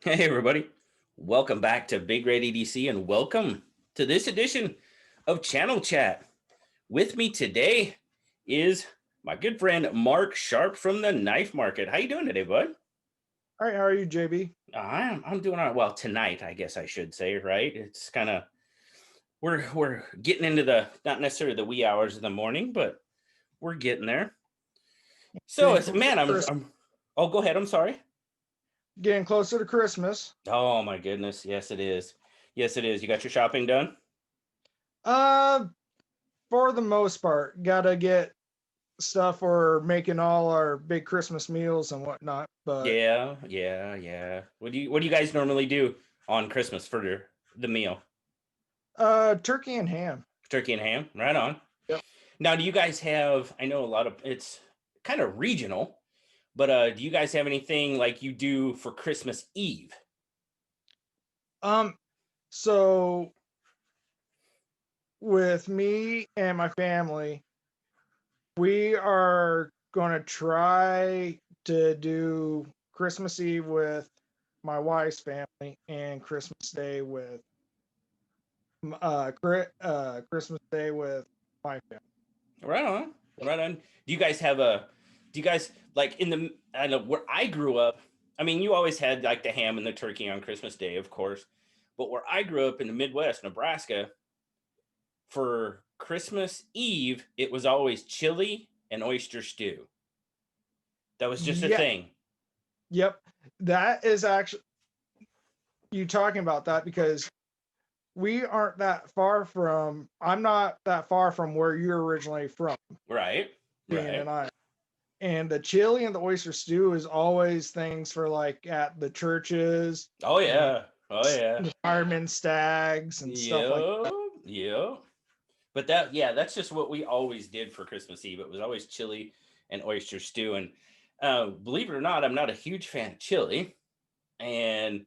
Hey, everybody. Welcome back to BigRedEDC and welcome to this edition of Channel Chat. With me today is my good friend Mark Sharp from the Knife Market. How you doing today, bud? All right, how are you, JB? I'm doing all right. Well, tonight, I guess I should say, right? It's kind of we're getting into the not necessarily the wee hours of the morning, but we're getting there. So Getting it's closer to man, Christmas. I'm oh go ahead. I'm sorry. Getting closer to Christmas. Oh my goodness. Yes, it is. Yes, it is. You got your shopping done? Uh, for the most part, gotta get stuff for making all our big Christmas meals and whatnot. But Yeah. What do you guys normally do on Christmas for the meal? turkey and ham. Turkey and ham, right on. Yep. Now, do you guys have? I know a lot of it's kind of regional, but do you guys have anything like you do for Christmas Eve? Um, so with me and my family, we are gonna try to do Christmas Eve with my wife's family and Christmas Day with Christmas Day with my family. Right on, right on. Do you guys have a? Do you guys like in the? I know where I grew up. I mean, you always had like the ham and the turkey on Christmas Day, of course. But where I grew up in the Midwest, Nebraska, for Christmas Eve, it was always chili and oyster stew. That was just a Yeah, thing. yep. That is actually you talking about that because we aren't that far from. I'm not that far from where you're originally from, Right. being Right. an I. And the chili and the oyster stew is always things for like at the churches Oh and yeah. Oh yeah. the firemen stags and stuff like Yep. that. Yep. But that's just what we always did for Christmas Eve. It was always chili and oyster stew. And believe it or not, I'm not a huge fan of chili, and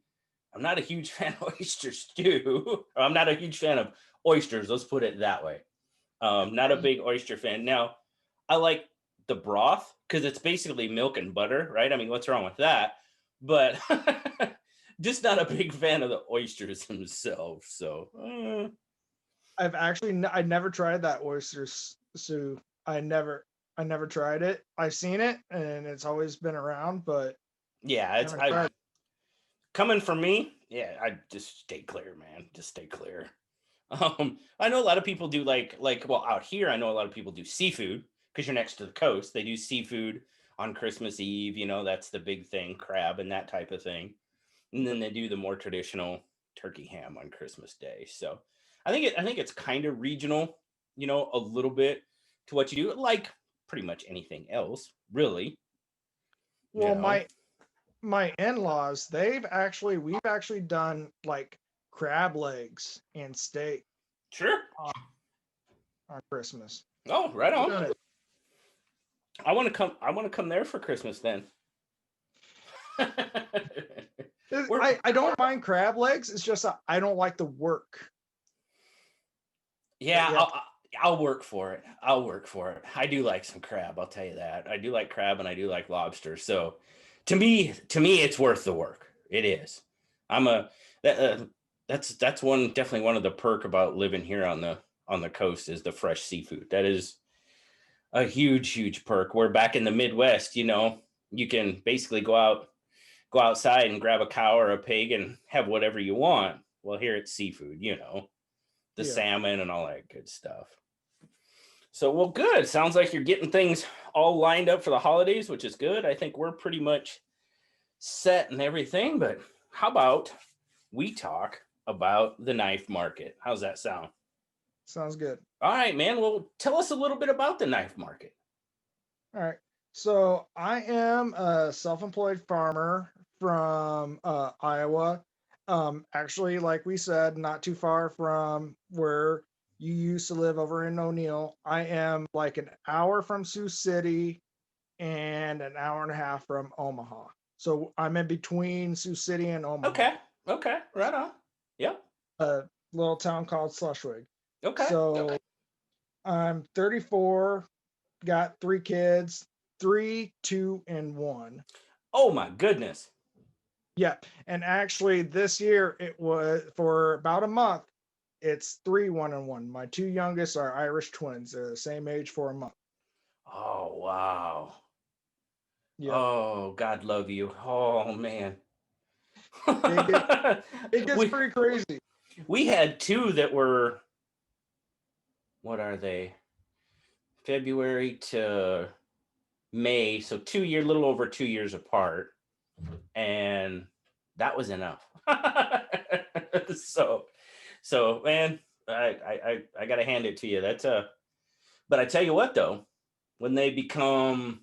I'm not a huge fan of oyster stew. Or I'm not a huge fan of oysters. Let's put it that way. Not a big oyster fan. Now, I like the broth because it's basically milk and butter, right? I mean, what's wrong with that? But just not a big fan of the oysters themselves. So, I never tried that oyster stew. I never tried it. I've seen it and it's always been around, but yeah, it's never I tried it. coming from me. Yeah, I just stay clear, man. Just stay clear. I know a lot of people do well out here. I know a lot of people do seafood because you're next to the coast. They do seafood on Christmas Eve. You know, that's the big thing, crab and that type of thing. And then they do the more traditional turkey ham on Christmas Day. So I think it's kind of regional, you know, a little bit to what you do, like pretty much anything else, really. You Well, know, my in-laws, we've actually done like crab legs and steak sure. on, on Christmas. Oh, right We've on. done it. I want to come. I want to come there for Christmas then. We're I don't mind crab legs. It's just I don't like the work that yeah. you have. I'll work for it. I'll work for it. I do like some crab. I'll tell you that. I do like crab and I do like lobster. So to me, it's worth the work. It is. I'm a that, that's one definitely one of the perk about living here on the coast is the fresh seafood. That is a huge perk. We're back in the Midwest. You know, you can basically go outside and grab a cow or a pig and have whatever you want. Well, here it's seafood. You know, the Yeah. salmon and all that good stuff. So, well, good. Sounds like you're getting things all lined up for the holidays, which is good. I think we're pretty much set and everything. But how about we talk about the knife market? How's that sound? Sounds good. All right, man. Well, tell us a little bit about the knife market. All right. So I am a self-employed farmer from Iowa. Actually, like we said, not too far from where you used to live over in O'Neill. I am like an hour from Sioux City and an hour and a half from Omaha. So I'm in between Sioux City and Omaha, Okay. Okay. Right on. Yep. a little town called Slushwig. Okay. So I'm 34, got 3 kids, 3, 2, and 1. Oh my goodness. Yeah, and actually this year it was for about a month. It's 3 1-1. My two youngest are Irish twins. They're the same age for a month. Oh, wow. Yep. Oh, God love you. Oh, man. It gets it gets we pretty crazy. we had two that were, what are they? February to May, so little over 2 years apart, and that was enough. so, so man, I gotta hand it to you. That's a. But I tell you what, though, when they become,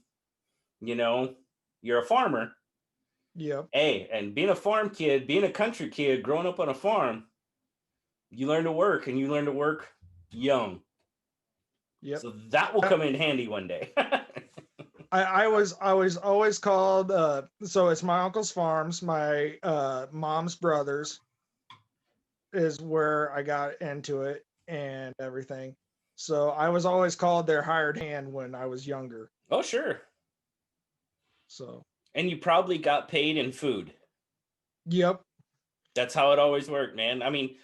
you know, you're a farmer. Yep. Hey, and being a farm kid, being a country kid, growing up on a farm, you learn to work, and you learn to work young. Yep. So that will Uh, come in handy one day. I was always called so it's my uncle's farms, my mom's brothers is where I got into it and everything. So I was always called their hired hand when I was younger. Oh, sure. So And you probably got paid in food. yep. That's how it always worked, man. I mean,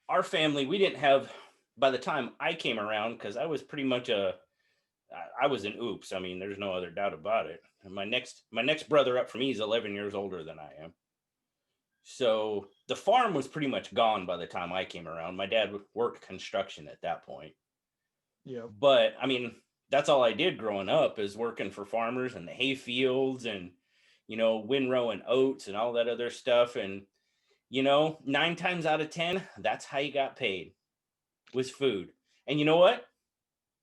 our family, we didn't have, by the time I came around, because I was pretty much I was an oops. I mean, there's no other doubt about it. And my next brother up from me is 11 years older than I am. So the farm was pretty much gone by the time I came around. My dad worked construction at that point. Yep. But I mean, that's all I did growing up is working for farmers and the hay fields and, windrow and oats and all that other stuff. And, 9 times out of 10, that's how you got paid, was food. And you know what?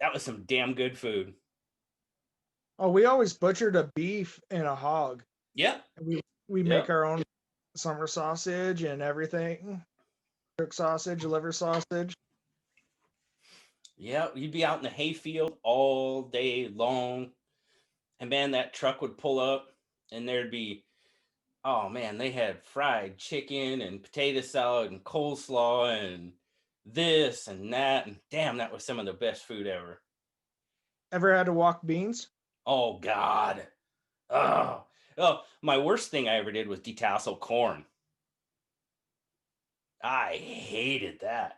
That was some damn good food. Oh, we always butchered a beef and a hog. Yep. We make Yep. our own summer sausage and everything. Cook sausage, liver sausage. Yeah. You'd be out in the hay field all day long. And man, that truck would pull up and there'd be, oh man, they had fried chicken and potato salad and coleslaw and this and that. And damn, that was some of the best food ever. Ever had to walk beans? Oh God. Oh, my worst thing I ever did was detassel corn. I hated that.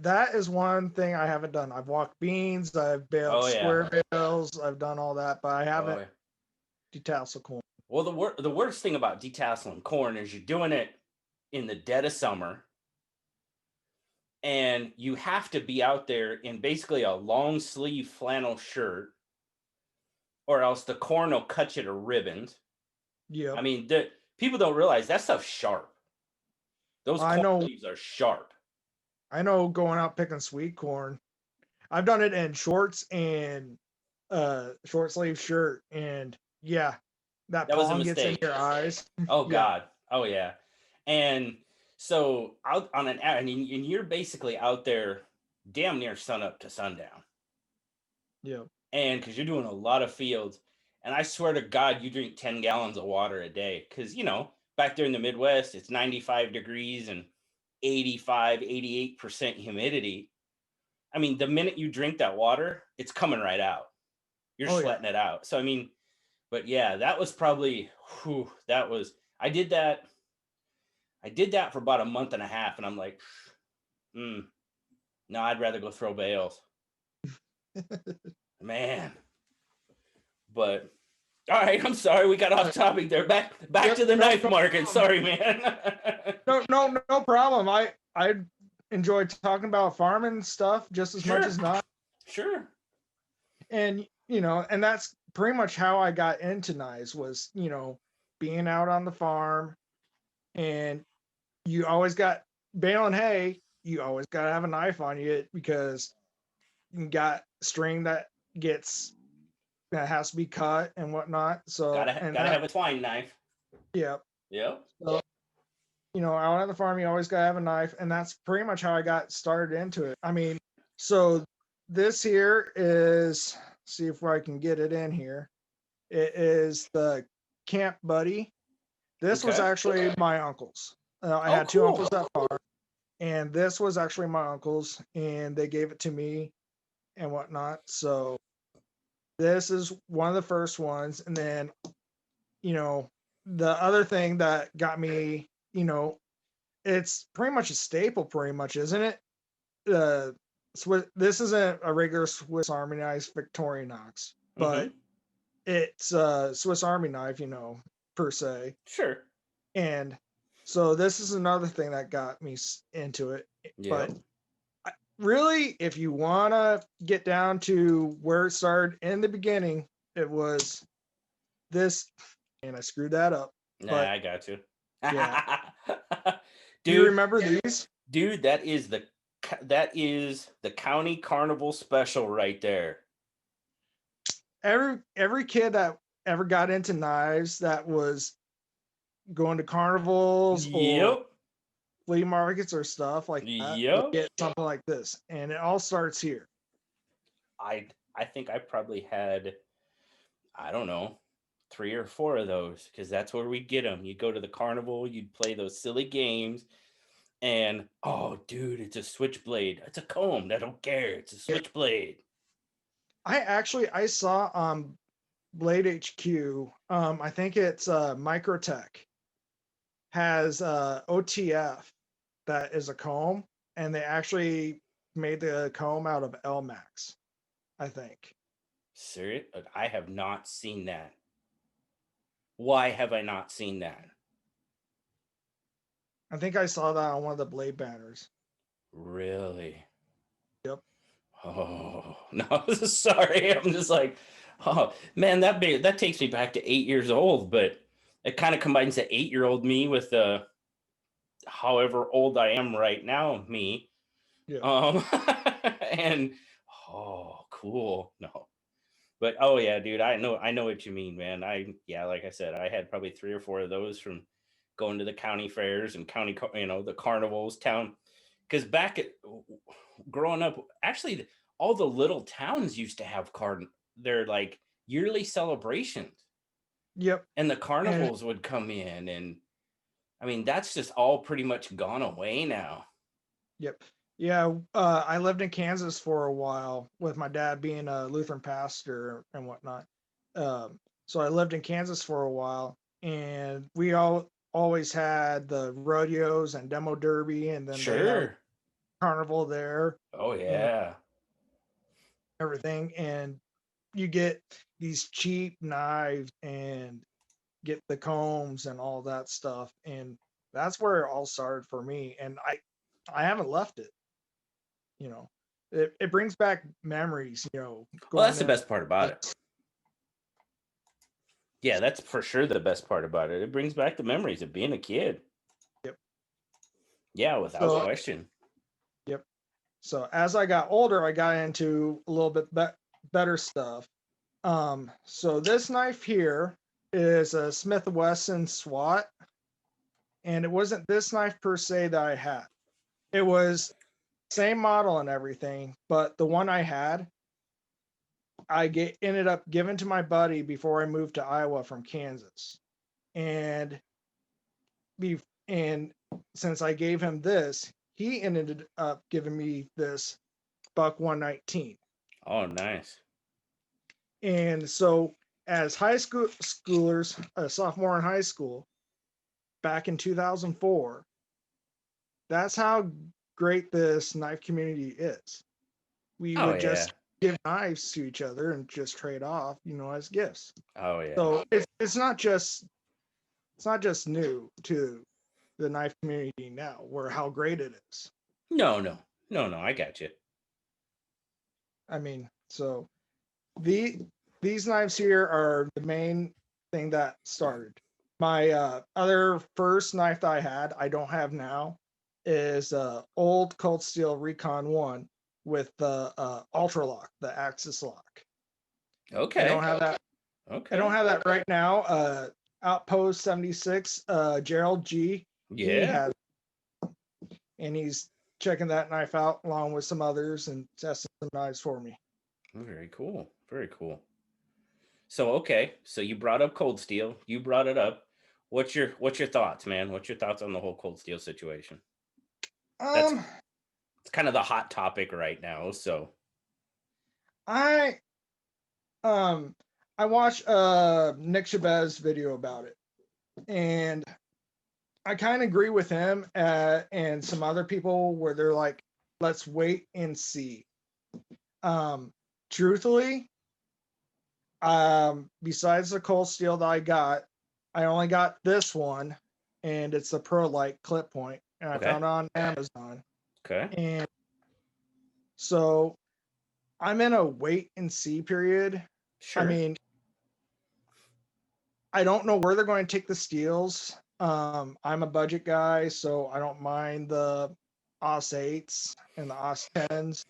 That is one thing I haven't done. I've walked beans, I've baled Oh yeah. square bales, I've done all that, but I Oh haven't yeah. detassel corn. Well, the worst thing about detasseling corn is you're doing it in the dead of summer, and you have to be out there in basically a long sleeve flannel shirt, or else the corn will cut you to ribbons. I Yep. mean, people don't realize that stuff's sharp. Those I corn know leaves are sharp. I know going out picking sweet corn. I've done it in shorts and short sleeve shirt, and yeah, that That was a pollen gets in mistake. your eyes. Oh Yeah. God. Oh yeah. And so out on and you're basically out there damn near sun up to sundown. Yep. And because you're doing a lot of fields, and I swear to God, you drink 10 gallons of water a day. Because, back there in the Midwest, it's 95 degrees and 85, 88% humidity. I mean, the minute you drink that water, it's coming right out. You're Oh yeah. sweating it out. So, I mean, but yeah, that was probably, I did that. I did that for about a month and a half. And I'm like, no, I'd rather go throw bales. Man. But all right, I'm sorry we got off topic there. Back Yep. to the No, knife no market. problem. Sorry, man. No problem. I enjoy talking about farming stuff just as much Sure. as not. Sure. And and that's pretty much how I got into knives was, being out on the farm, and you always got baling hay, you always got to have a knife on you because you got string that has to be cut and whatnot. So, and Gotta that, have a twine knife. yeah. Yep. So, out on the farm, you always got to have a knife. And that's pretty much how I got started into it. I mean, so this here is, see if I can get it in here. It is the Camp Buddy. This was Okay. actually my uncle's. I Oh, had two cool. uncles that farm, and this was actually my uncle's, and they gave it to me and whatnot. So this is one of the first ones, and then, you know, the other thing that got me, it's pretty much a staple, pretty much, isn't it? This isn't a regular Swiss Army knife Victorinox, but Mm-hmm. it's a Swiss Army knife, per se. Sure. And so this is another thing that got me into it. Yep. But really, if you want to get down to where it started in the beginning, it was this, and I screwed that up. Nah, But I got you. yeah, do you Dude, remember these? dude, that is the county carnival special right there. Every kid that ever got into knives that was going to carnivals or Yep. flea markets or stuff like that would Yep. get something like this, and it all starts here. I think I probably had, I don't know, 3 or 4 of those, because that's where we get them. You go to the carnival, you'd play those silly games, and oh, dude, it's a switchblade. It's a comb. I don't care. It's a switchblade. I saw Blade HQ. I think it's Microtech has OTF that is a comb, and they actually made the comb out of L-Max, I think. Serious? I have not seen that. Why have I not seen that? I think I saw that on one of the Blade banners. Really? Yep. Oh no, sorry. I'm just like, oh man, that takes me back to 8 years old, but it kind of combines the 8-year-old me with the however old I am right now me. Yeah. Um, and oh, cool. No, but oh yeah, dude, I know what you mean, man. Yeah, like I said, I had probably 3 or 4 of those from going to the county fairs and the carnivals, town. Because growing up, actually, all the little towns used to have their like yearly celebrations, Yep. and the And carnivals would come in, and I mean that's just all pretty much gone away now. yep. Yeah, I lived in Kansas for a while with my dad being a Lutheran pastor and whatnot. So I lived in Kansas for a while, and we always had the rodeos and demo derby, and then they have Sure. carnival there Oh and yeah. everything. And you get these cheap knives and get the combs and all that stuff, and that's where it all started for me. And I haven't left it. you know it brings back memories, Well, going that's the to best part about it. Yeah, that's for sure the best part about it. It brings back the memories of being a kid. yep. Yeah, without So question. yep. So as I got older, I got into a little bit better stuff. So this knife here is a Smith & Wesson Swat, and it wasn't this knife per se that I had. It was same model and everything, but the one I had, ended up giving to my buddy before I moved to Iowa from Kansas. And be and since I gave him this, he ended up giving me this Buck 119. Oh, nice. And so as schoolers, a sophomore in high school, back in 2004, that's how great this knife community is. We Oh would yeah. just give knives to each other and just trade off, as gifts. Oh yeah. So it's not just new to the knife community now, where how great it is. No, no, no, no. I got you. I mean, so these knives here are the main thing that started. My other first knife that I had, I don't have now, is old Cold Steel Recon 1 with the Ultra Lock, the Axis lock. I don't Okay. have that. I don't Okay. have that right now. Outpost 76, Gerald G. He Yeah. has, and he's checking that knife out along with some others and testing some knives for me. Very cool. Very cool. So okay. So you brought up Cold Steel. You brought it up. What's your thoughts, man? What's your thoughts on the whole Cold Steel situation? That's Um, it's kind of the hot topic right now. So I I watched Nick Chabez's video about it, And I kind of agree with him and some other people where they're like, let's wait and see. Truthfully, besides the cold steel that I only got this one, and it's the Pro Light clip point, and I Okay. found it on Amazon. Okay. And so I'm in a wait and see period. I Sure. mean, I don't know where they're going to take the steels. I'm a budget guy, so I don't mind the OS 8s and the OS 10s.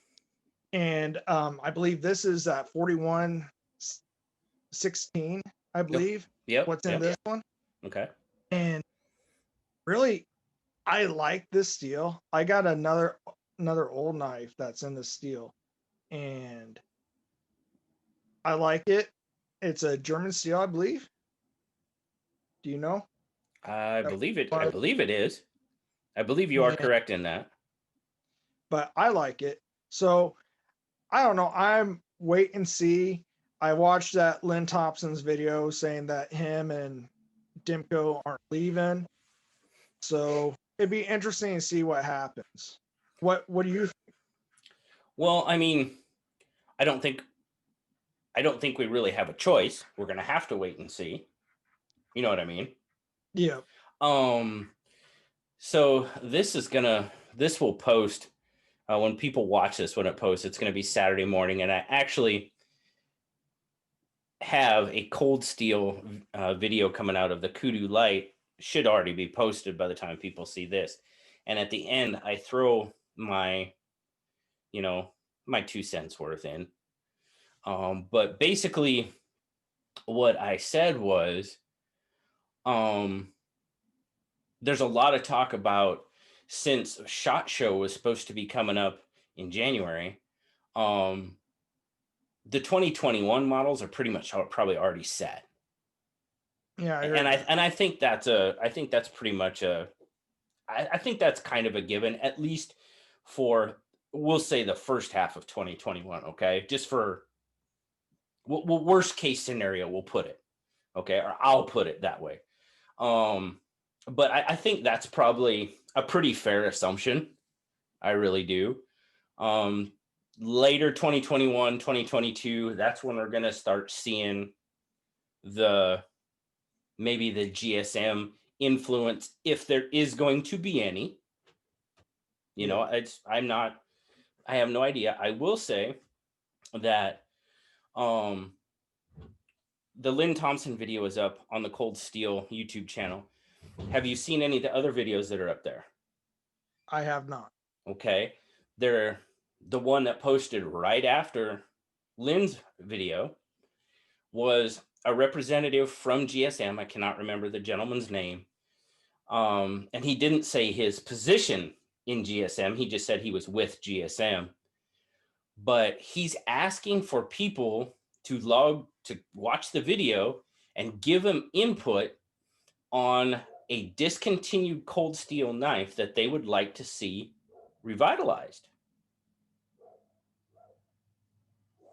And I believe this is at 4116, I Yep. believe, Yep. what's in Yep. this one. Okay. And really, I like this steel. I got another old knife that's in the steel, and I like it. It's a German steel, I believe. Do you know? I That believe it. I was- believe it is. I believe you are yeah, correct in that. but I like it. So I don't know. I'm wait and see. I watched that Lynn Thompson's video saying that him and Dimko aren't leaving. So it'd be interesting to see what happens. What do you think? Well, I mean, I don't think we really have a choice. We're gonna have to wait and see. You know what I mean? Yeah. Um. So this will post when people watch this. When it posts, it's gonna be Saturday morning, and I actually have a cold steel video coming out of the Kudu Light. Should already be posted by the time people see this. And at the end, I throw my, you know, my 2 cents worth in. But basically, what I said was, um, there's a lot of talk about, since SHOT Show was supposed to be coming up in January. Um, the 2021 models are pretty much probably already set. Yeah, I And heard I that. and I think that's pretty much I think that's kind of a given, at least for, we'll say, the first half of 2021. Okay, just for worst case scenario, we'll put it. Okay, or I'll put it that way. Um, but I think that's probably a pretty fair assumption. I really do. Um, Later 2021, 2022, that's when we're gonna start seeing the maybe the GSM influence, if there is going to be any. Yeah. I have no idea. I will say that um the Lynn Thompson video is up on the Cold Steel YouTube channel. Have you seen any of the other videos that are up there? I have not. Okay. They're the one that posted right after Lynn's video was a representative from GSM. I cannot remember the gentleman's name. And he didn't say his position in GSM. He just said he was with GSM. But he's asking for people to watch the video and give him input on a discontinued cold steel knife that they would like to see revitalized.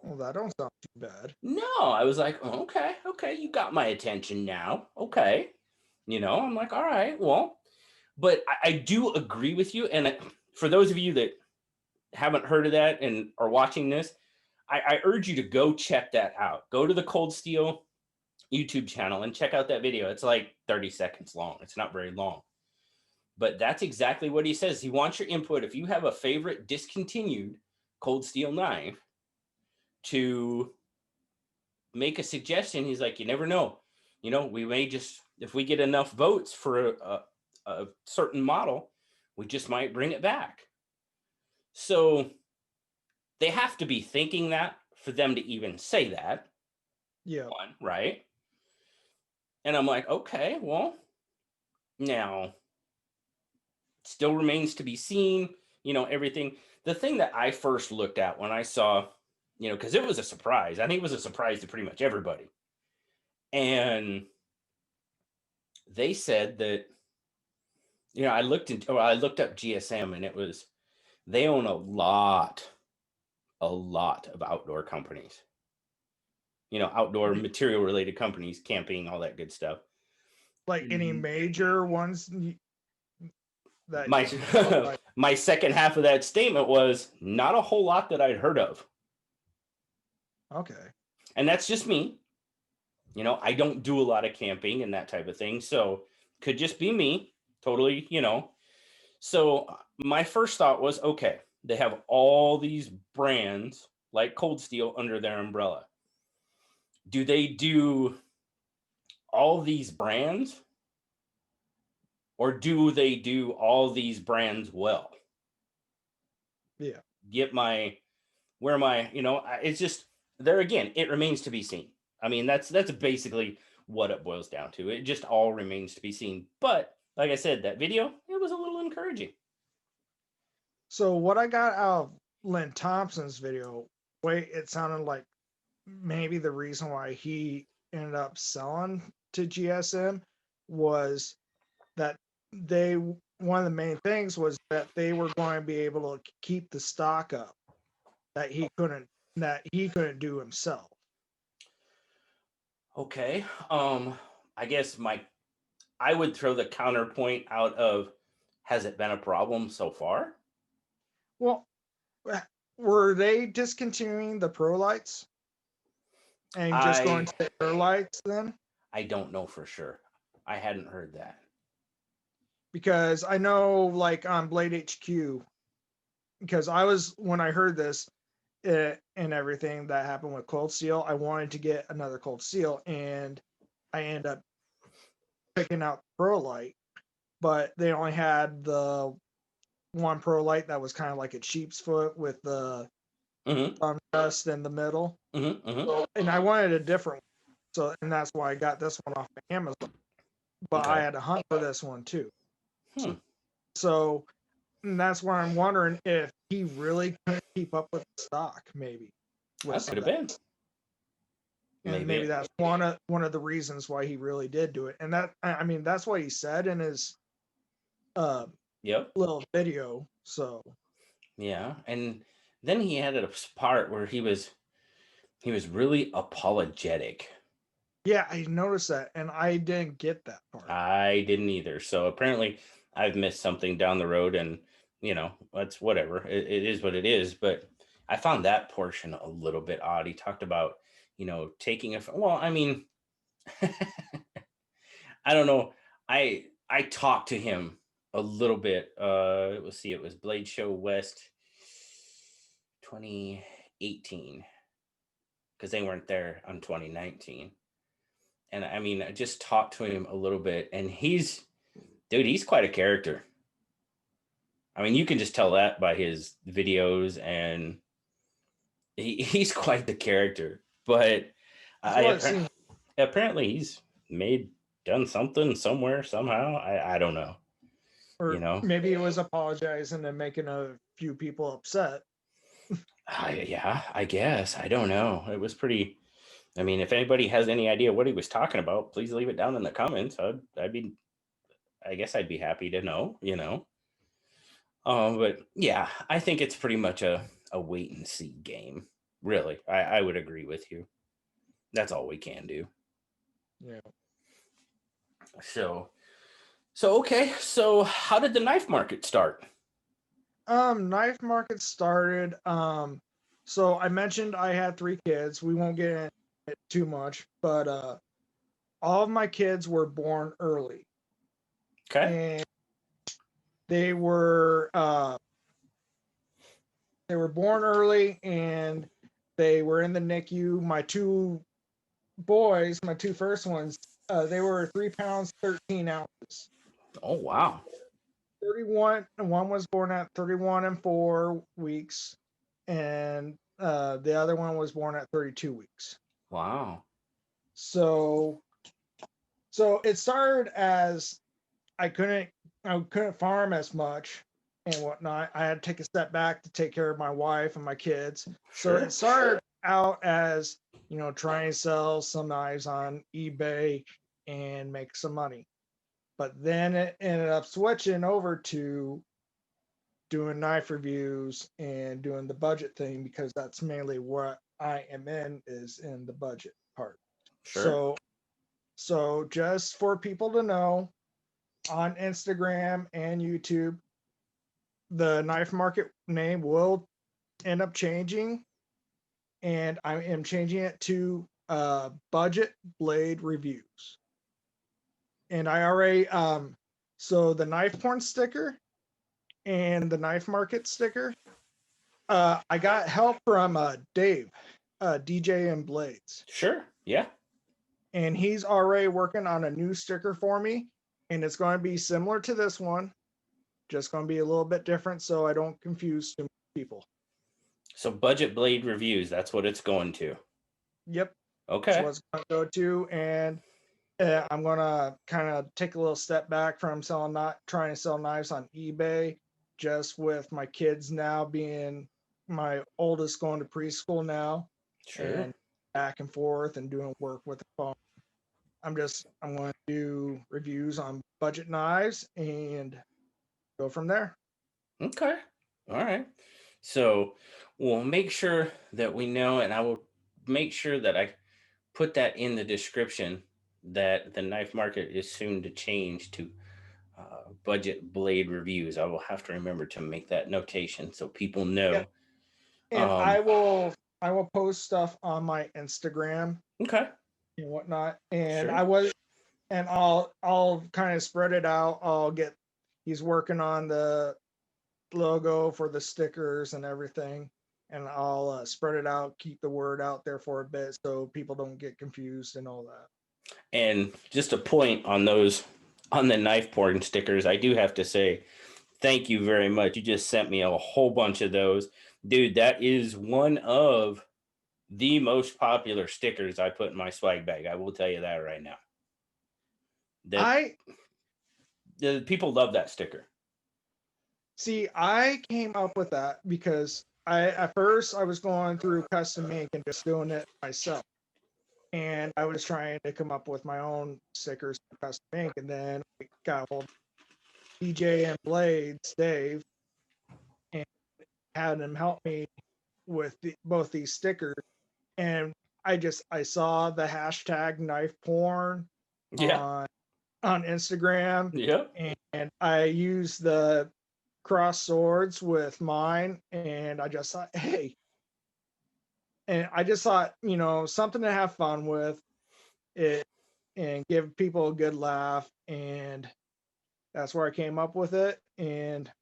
Well, that don't sound too bad. No, I was like, "Oh, okay, okay, you got my attention now. Okay." I'm like, all right, well, but I do agree with you. And for those of you that haven't heard of that and are watching this, I urge you to go check that out. Go to the Cold Steel YouTube channel and check out that video. It's like 30 seconds long. It's not very long. But that's exactly what he says. He wants your input. If you have a favorite discontinued cold steel knife, to make a suggestion. He's like, you never know. We may just, if we get enough votes for a certain model, we just might bring it back. So they have to be thinking that for them to even say that. Yeah. One, right? And I'm like, okay, well, now still remains to be seen, everything. The thing that I first looked at when I saw, because it was a surprise. I think it was a surprise to pretty much everybody. And they said that, I looked up GSM, and it was, they own a lot of outdoor companies, outdoor material related companies, camping, all that good stuff. like any major ones that My you know, like, my second half of that statement was not a whole lot that I'd heard of. okay. And that's just me. You know, I don't do a lot of camping and that type of thing. So could just be me. Totally, you know. So my first thought was, okay, they have all these brands like Cold Steel under their umbrella. Do they do all these brands, or do they do all these brands well? Yeah. Get my where my, you know, it's just there again, it remains to be seen. I mean, that's basically what it boils down to. It just all remains to be seen. But like I said, that video, it was a little encouraging. So what I got out of Lynn Thompson's video, way it sounded like maybe the reason why he ended up selling to GSM was that they one of the main things was that they were going to be able to keep the stock up that he couldn't do himself. Okay. I guess I would throw the counterpoint out of, has it been a problem so far? Well, were they discontinuing the Pro lights and just going I to the Air lights then? I don't know for sure. I hadn't heard that. Because I know, like on Blade HQ, because I was when I heard this and everything that happened with Cold Steel, I wanted to get another Cold Steel, and I ended up picking out the Pro Light, but they only had the one Pro Light that was kind of like a sheep's foot with the Mm-hmm. dust in the middle. Mm-hmm. Mm-hmm. So, and I wanted a different one, so and that's why I got this one off of Amazon. But Okay. I had to hunt for this one too. Hmm. So and that's why I'm wondering if he really couldn't keep up with the stock, maybe. That could have been. And maybe that's one of the reasons why he really did do it. And that I mean that's what he said in his Yep. little video. So Yeah. And then he had a part where he was really apologetic. yeah, I noticed that, and I didn't get that part. I didn't either. So apparently I've missed something down the road, and you know, that's whatever. It is what it is. But I found that portion a little bit odd. He talked about, you know, taking a well, I mean, I don't know. I talked to him a little bit. Let's see, it was Blade Show West 2018, because they weren't there on 2019. And I mean, I just talked to him a little bit, and he's quite a character. I mean, you can just tell that by his videos, and he's quite the character. But apparently he's done something somewhere somehow. I don't know. Or You know, maybe it was apologizing and making a few people upset. yeah, I guess. I don't know. It was pretty. I mean, if anybody has any idea what he was talking about, please leave it down in the comments. I guess I'd be happy to know. You know. But yeah, I think it's pretty much a wait and see game. Really, I would agree with you. That's all we can do. Yeah. So okay. So how did the knife market start? Knife market started. So I mentioned I had 3 kids. We won't get into it too much, but all of my kids were born early. Okay. And they were born early, and they were in the NICU. My 2 boys, my 2 first ones, they were 3 pounds 13 ounces. Oh wow. 31. One was born at 31 and 4 weeks, and the other one was born at 32 weeks. Wow. So it started as I couldn't farm as much and whatnot. I had to take a step back to take care of my wife and my kids. Sure. So it started out as, you know, trying to sell some knives on eBay and make some money. But then it ended up switching over to doing knife reviews and doing the budget thing, because that's mainly what I am in, is in the budget part. Sure. So just for people to know, on Instagram and YouTube, the Knife Market name will end up changing, and I am changing it to Budget Blade Reviews. And I already so the knife porn sticker and the Knife Market sticker, I got help from Dave, DJ and Blades, Sure. Yeah. and he's already working on a new sticker for me, and it's going to be similar to this one, just going to be a little bit different so I don't confuse too many people. So Budget Blade Reviews, that's what it's going to. Yep. Okay. That's what it's going to go to, and I'm going to kind of take a little step back from trying to sell knives on eBay, just with my kids now being my oldest going to preschool now, Sure. and back and forth and doing work with the phone. I'm going to do reviews on budget knives and go from there. Okay. All right. So we'll make sure that we know, and I will make sure that I put that in the description, that the Knife Market is soon to change to Budget Blade Reviews. I will have to remember to make that notation so people know. Yep. And I will post stuff on my Instagram Okay. and whatnot. And Sure. I'll kind of spread it out. He's working on the logo for the stickers and everything, and I'll spread it out, keep the word out there for a bit so people don't get confused and all that. And just a point on those, on the knife porn stickers, I do have to say thank you very much. You just sent me a whole bunch of those. Dude, that is one of the most popular stickers I put in my swag bag. I will tell you that right now. The people love that sticker. See, I came up with that because at first I was going through custom ink and just doing it myself. And I was trying to come up with my own stickers for custom ink, and then I got hold of DJ and Blades, Dave, and had him help me with both these stickers. And I saw the hashtag knife porn Yeah. on Instagram. Yep. And I used the cross swords with mine, and I just thought, hey, something to have fun with it and give people a good laugh, and that's where I came up with it.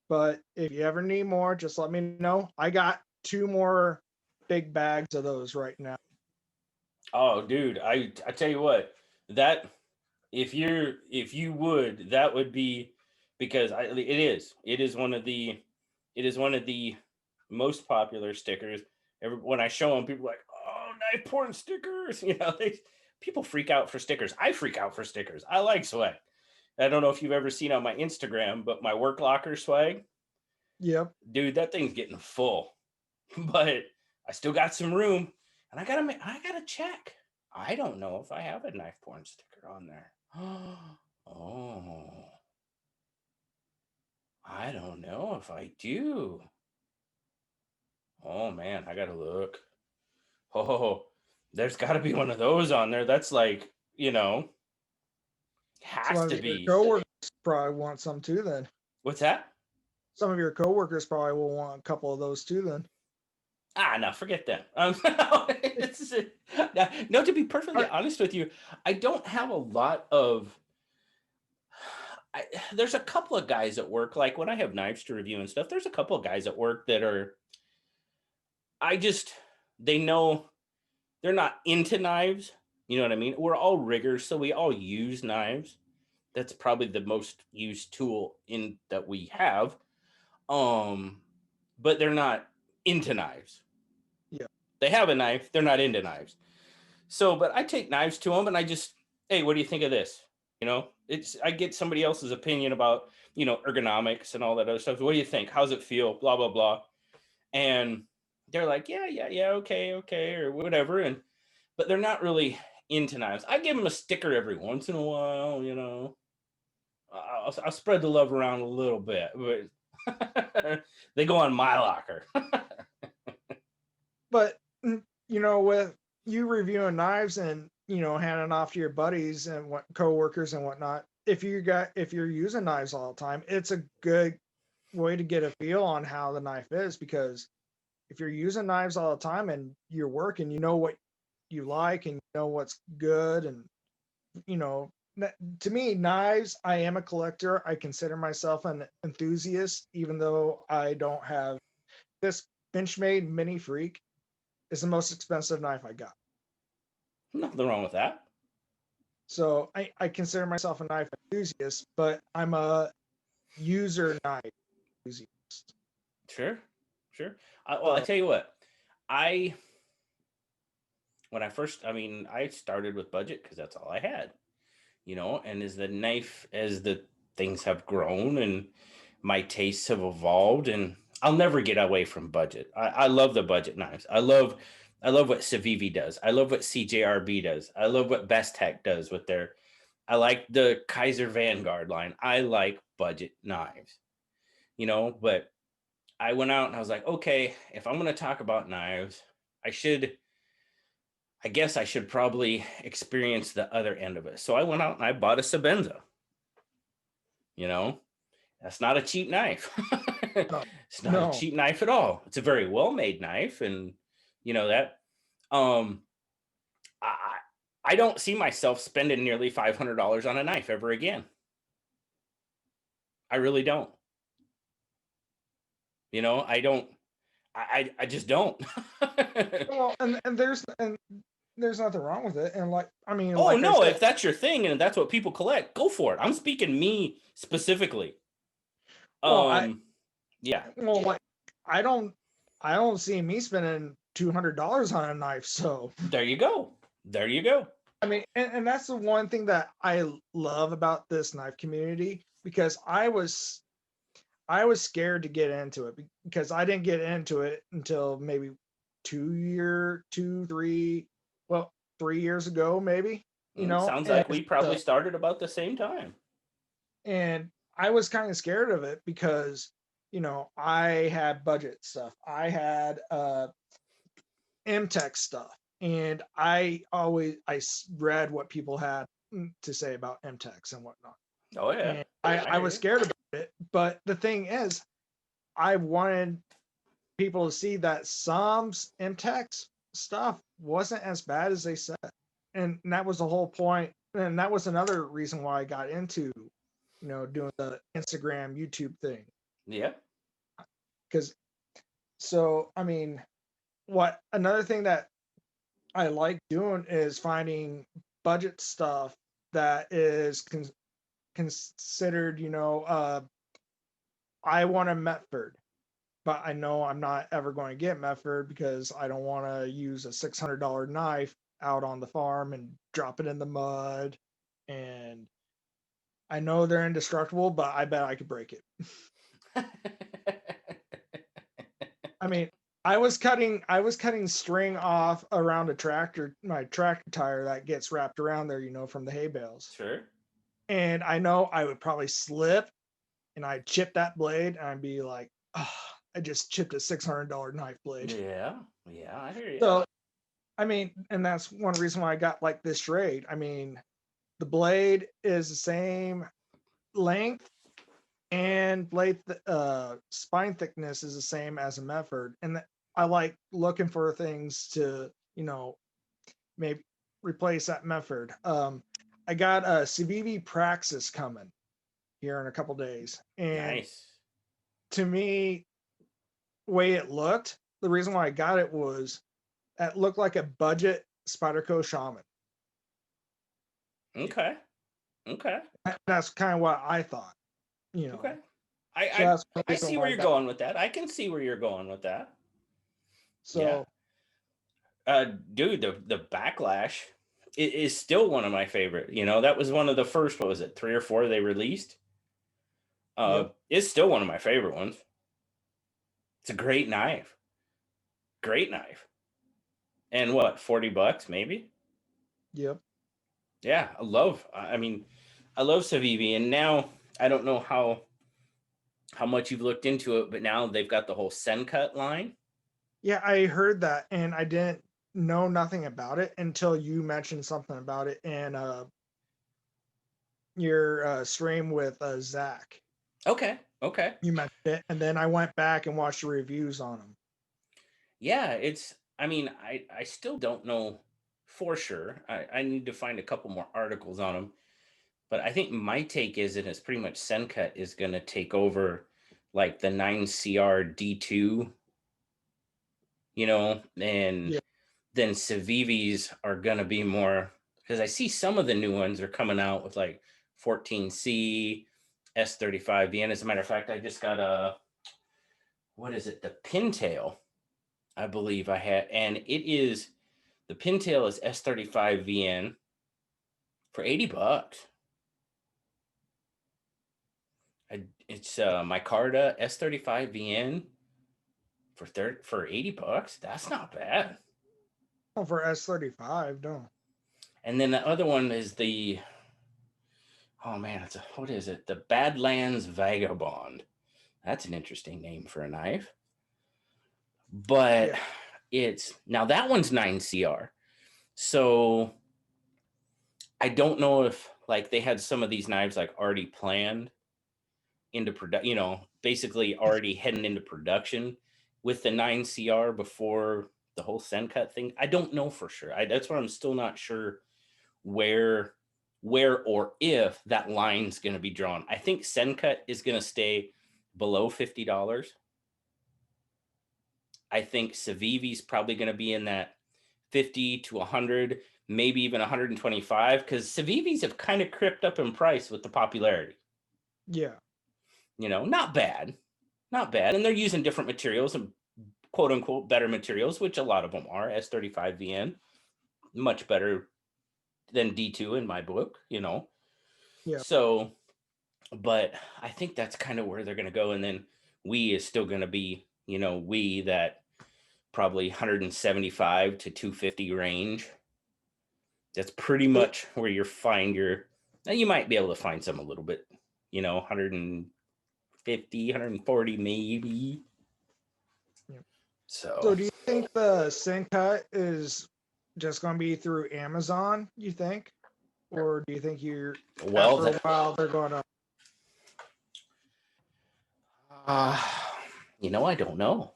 But if you ever need more, just let me know. I got 2 more big bags of those right now. Oh, dude, I tell you what, that if you would, that would be, because it is one of the most popular stickers. When I show them, people are like, oh, knife porn stickers. People freak out for stickers. I freak out for stickers. I like swag. I don't know if you've ever seen on my Instagram, but my work locker swag, Yep. dude, that thing's getting full. But I still got some room, and I gotta check. I don't know if I have a knife porn sticker on there. Oh, I don't know if I do. Oh man, I gotta look. Oh, there's got to be one of those on there. That's like, has Some to of your be. coworkers probably want some too then. What's that? Some of your coworkers probably will want a couple of those too then. No, forget them. No, to be perfectly honest with you, I don't have a lot of. There's a couple of guys at work, like when I have knives to review and stuff. There's a couple of guys at work that are. They know they're not into knives. You know what I mean? We're all riggers, so we all use knives. That's probably the most used tool in that we have. But they're not into knives. Yeah. They have a knife, they're not into knives. So, but I take knives to them and hey, what do you think of this? I get somebody else's opinion about, ergonomics and all that other stuff. What do you think? How's it feel? Blah, blah, blah. And they're like, yeah, okay, or whatever. But they're not really into knives. I give them a sticker every once in a while. I'll spread the love around a little bit, but they go on my locker. But with you reviewing knives and handing off to your buddies and what coworkers and whatnot. If you're using knives all the time, it's a good way to get a feel on how the knife is, because if you're using knives all the time and you're working, you know what you like and you know what's good. And to me, knives, I am a collector. I consider myself an enthusiast, even though I don't have this Benchmade Mini Freak is the most expensive knife I got. Nothing wrong with that. So I consider myself a knife enthusiast, but I'm a user knife enthusiast. Sure. So, I tell you what, I when I first, I started with budget because that's all I had, and as the things have grown and my tastes have evolved, and I'll never get away from budget. I love the budget knives. I love what Civivi does. I love what CJRB does. I love what Best Tech does with I like the Kaiser Vanguard line. I like budget knives, but I went out and I was like, okay, if I'm going to talk about knives, I guess I should probably experience the other end of it. So I went out and I bought a Sabenza. You know, that's not a cheap knife. no, It's not a no. cheap knife at all. It's a very well made knife, and that. Um, I I don't see myself spending nearly $500 on a knife ever again. I really don't. I don't. I just don't. Well, and there's nothing wrong with it. And Oh like I no, said, if that's your thing and that's what people collect, go for it. I'm speaking me specifically. well, I Um, yeah, well, like I don't I don't see me spending $200 on a knife. So there you go. There you go. and that's the one thing that I love about this knife community, because I was scared to get into it, because I didn't get into it until maybe 3 well, 3 years ago, maybe, Sounds and like we probably started about the same time. and I was kind of scared of it because, I had budget stuff. I had MTech stuff, and I read what people had to say about MTechs and whatnot. Oh yeah, And I I hear was you. scared about it. But the thing is, I wanted people to see that some MTech's stuff wasn't as bad as they said. And that was the whole point. And that was another reason why I got into, doing the Instagram, YouTube thing. Yeah. Because, so, what another thing that I like doing is finding budget stuff that is considered, I want a Metford, but I know I'm not ever going to get Metford because I don't want to use a $600 knife out on the farm and drop it in the mud. And I know they're indestructible, but I bet I could break it. I mean, I was cutting string off around my tractor tire that gets wrapped around there, from the hay bales. Sure. And I know I would probably slip and I'd chip that blade and I'd be like, oh, I just chipped a $600 knife blade. Yeah. Yeah, I hear you. So, and that's one reason why I got like this trade. The blade is the same length, and spine thickness is the same as a Medford. And I like looking for things to, maybe replace that Medford. I got a Civivi Praxis coming here in a couple days. And Nice. to me, way it looked, the reason why I got it was it looked like a budget Spyderco Shaman. Okay. Okay. That's kind of what I thought, Okay. So that's the I reason see why where I you're got. going with that. I can see where you're going with that. Yeah. So Dude, the backlash is still one of my favorite. That was one of the first, what was it, 3 or 4 they released? yep, It's still one of my favorite ones. It's a great knife. Great knife. And what, $40 maybe? yep. Yeah, I love Civivi, and now I don't know how much you've looked into it, but now they've got the whole Sencut line. Yeah, I heard that, and I didn't know nothing about it until you mentioned something about it in your stream with Zach. Okay. Okay. You mentioned it, and then I went back and watched the reviews on them. Yeah, I mean, I still don't know for sure. I need to find a couple more articles on them. But I think my take is that it's pretty much Sencut is going to take over like the 9CR D2, and Yeah, then Civivis are going to be more, because I see some of the new ones are coming out with like 14C, S35VN. As a matter of fact, I just got what is it? The Pintail, I believe I had. And the Pintail is S35VN for $80. It's Micarta S35VN for $80. That's not bad. oh, for S35, no. And then the other one is what is it? The Badlands Vagabond. That's an interesting name for a knife. But Yeah, now that one's 9CR. So I don't know if like they had some of these knives like already planned into production, basically already heading into production with the 9CR before the whole Sencut thing. I don't know for sure. That's why I'm still not sure where or if that line's going to be drawn. I think Sencut is going to stay below $50. I think Civivi's probably going to be in that 50 to 100, maybe even 125, because Civivi's have kind of crept up in price with the popularity. yeah. Not bad, not bad. And they're using different materials and quote unquote better materials, which a lot of them are. S35VN, much better than D2 in my book. Yeah. So, but I think that's kind of where they're going to go. And then we is still going to be, we that probably 175 to 250 range. That's pretty much where now you might be able to find some a little bit, 150, 140 maybe. Yeah. So So do you think the Sencut is just going to be through Amazon, you think? Or do you think well, after a while, they're going to... uh, I don't know.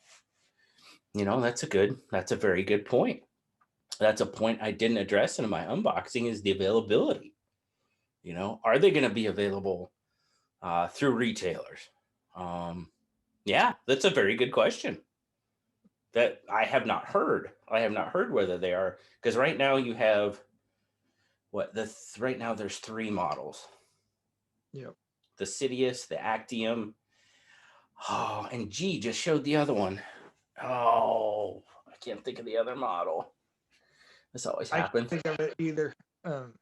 That's a very good point. That's a point I didn't address in my unboxing, is the availability. Are they going to be available through retailers? Yeah, that's a very good question that I have not heard. I have not heard whether they are, because right now you have right now there's three models: Yep. the Sidious, the Actium. Oh, and G just showed the other one. Oh, I can't think of the other model. This always I can't happens. think of it either. Um,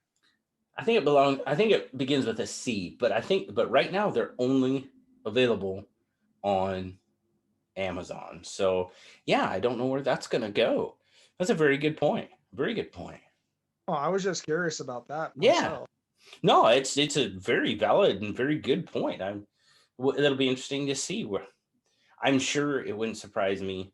I think it begins with a C, but right now they're only available on Amazon. So yeah, I don't know where that's gonna go. That's a very good point. Very good point. oh, I was just curious about that Yeah. myself. No, it's a very valid and very good point. It'll be interesting to see where. I'm sure it wouldn't surprise me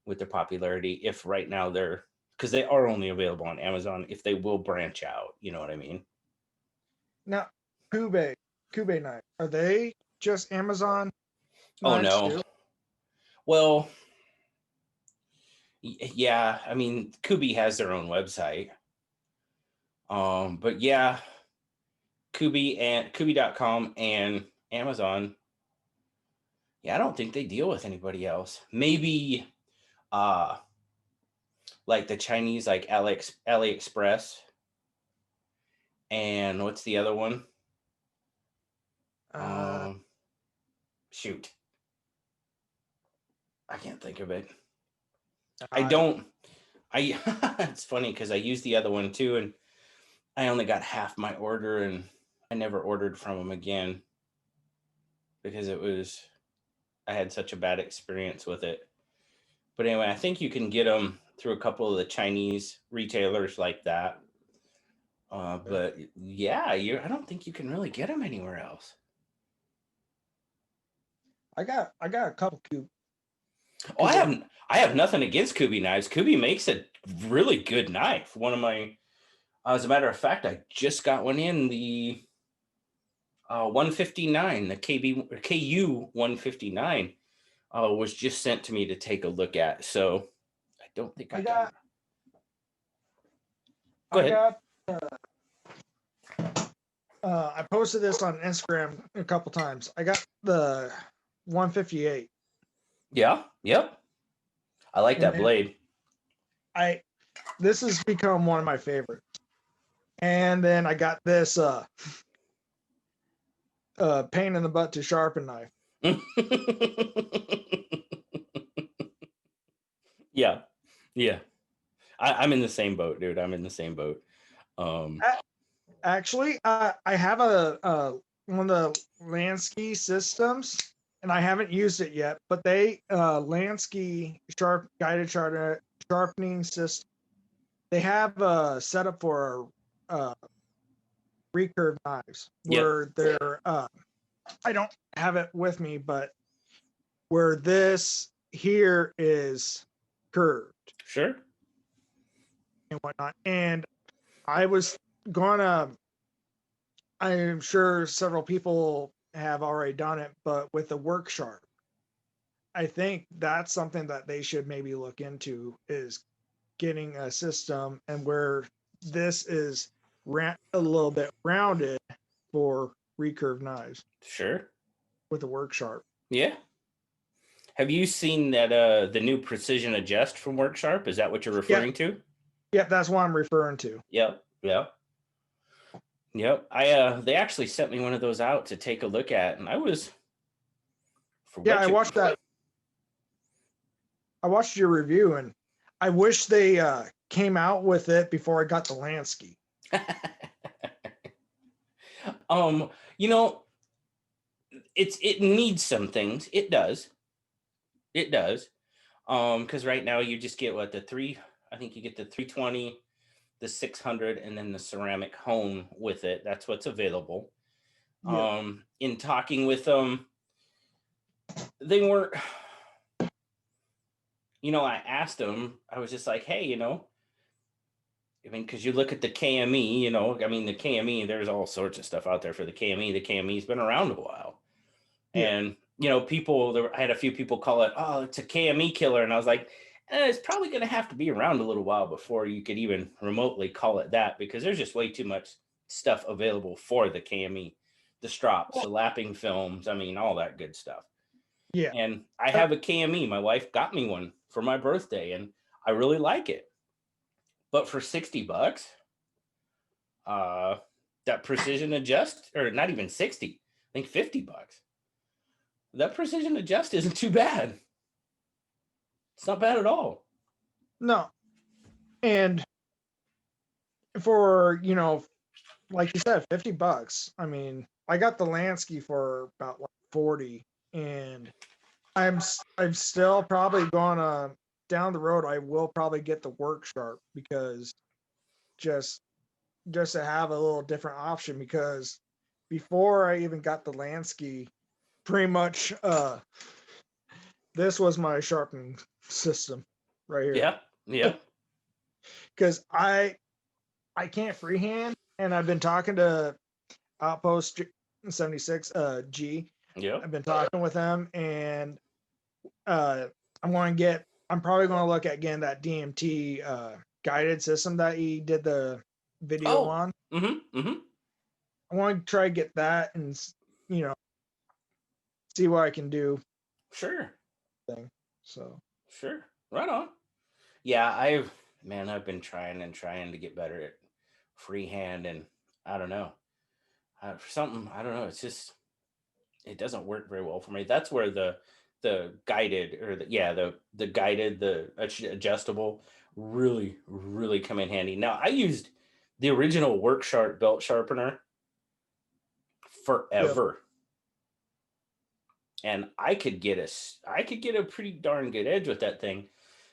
with their popularity if right now because they are only available on Amazon, if they will branch out. You know what I mean? Now, Kube knife, are they just Amazon Oh knives no. too? Well, yeah. I mean, Kubi has their own website. But yeah, Kubi.com and Amazon. Yeah, I don't think they deal with anybody else. Maybe uh like the Chinese, like AliExpress, and what's the other one? Uh, Um Shoot. I can't think of it. I I don't I It's funny because I used the other one too, and I only got half my order, and I never ordered from them again because I had such a bad experience with it. But anyway, I think you can get them through a couple of the Chinese retailers like that. But yeah, I don't think you can really get them anywhere else. I got a couple Oh, Kube. I have nothing against Kubi knives. Kubi makes a really good knife. One of my, as a matter of fact, I just got one in the 159, the KU 159 was just sent to me to take a look at. So I don't think I got. Go I ahead. got I posted this on Instagram a couple times. I got the 158. Yeah. Yep. I like that blade. This has become one of my favorites. And then I got this pain in the butt to sharpen knife. Yeah. Yeah. I'm in the same boat, dude. I'm in the same boat. Actually, I have a one of the Lansky systems, and I haven't used it yet. But they Lansky guided sharpening system. They have a setup for recurve knives where they're I don't have it with me, but where this here is curved. Sure. And whatnot. And I was gonna, I'm sure several people have already done it, but with the work sharp, I think that's something that they should maybe look into, is getting a system and where this is a little bit rounded for recurve knives. Sure. With the work sharp. Yeah. Have you seen that the new precision adjust from Work Sharp? Is that what you're referring to? Yep, that's what I'm referring to. Yep. They actually sent me one of those out to take a look at, and I was I watched that. I watched your review, and I wish they came out with it before I got the Lansky. You know, it needs some things. It does. Because right now you just get what, I think you get the 320, the 600, and then the ceramic hone with it. That's what's available. Yeah. In talking with them, they weren't, I asked them, I was just like, hey, I mean, because you look at the KME, the KME, there's all sorts of stuff out there for the KME. The KME's been around a while. Yeah. And, I had a few people call it, oh, it's a KME killer. And I was like, it's probably going to have to be around a little while before you could even remotely call it that, because there's just way too much stuff available for the KME, the strops, the lapping films. I mean, all that good stuff. Yeah. And I have a KME. My wife got me one for my birthday, and I really like it. But for $60, that precision adjust, or not even 60, I think $50. That precision adjust isn't too bad. It's not bad at all. No. And for, like you said, $50. I mean, I got the Lansky for about like 40, and I'm still probably gonna, down the road, I will probably get the work sharp, because just to have a little different option, because before I even got the Lansky, pretty much this was my sharpening system right here. Yeah. Because I can't freehand, and I've been talking to Outpost 76 G. Yeah. I've been talking with them, and I'm probably going to look at getting that DMT guided system that he did the video on. Mm-hmm. I want to try to get that and, see what I can do. Sure. So. Sure. Right on. Yeah, I've been trying to get better at freehand, and I don't know. For something, I don't know. It's just, it doesn't work very well for me. That's where the guided, or the guided, the adjustable really, really come in handy. Now, I used the original Work Sharp belt sharpener forever. Yeah. And I could get a pretty darn good edge with that thing.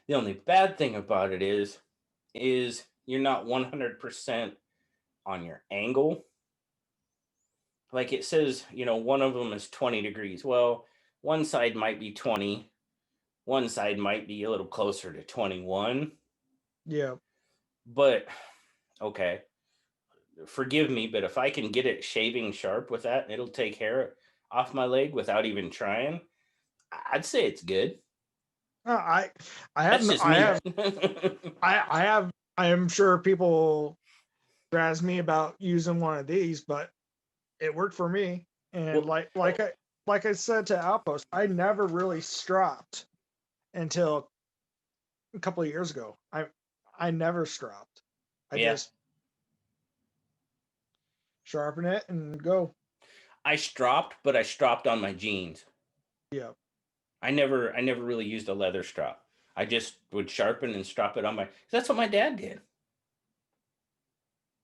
The only bad thing about it is you're not 100% on your angle. Like it says, one of them is 20 degrees. Well, one side might be 20. One side might be a little closer to 21. Yeah. But okay, forgive me, but if I can get it shaving sharp with that, it'll take hair off my leg without even trying. I'd say it's good. I have That's no, just me. I have I am sure people razz me about using one of these, but it worked for me. And Well, like I said to Outpost, I never really stropped until a couple of years ago. I never stropped. I yeah, just sharpen it and go. I stropped, but I stropped on my jeans. Yeah. I never really used a leather strop. I just would sharpen and strop it on my. That's what my dad did.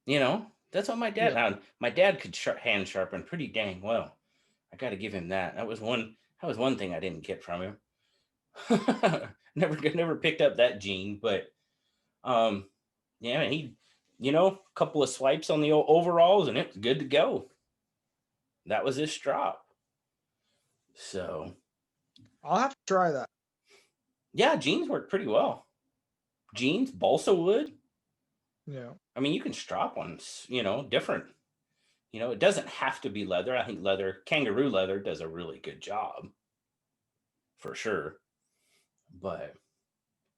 You know, that's what my dad. Yeah. Now, my dad could hand sharpen pretty dang well. I got to give him that. That was one. That was one thing I didn't get from him. Never picked up that gene, but um, yeah, he, a couple of swipes on the overalls and it's good to go. That was his strop. So I'll have to try that. yeah, jeans work pretty well. Jeans, balsa wood. Yeah. I mean, you can strap ones, different. It doesn't have to be leather. I think kangaroo leather does a really good job for sure. But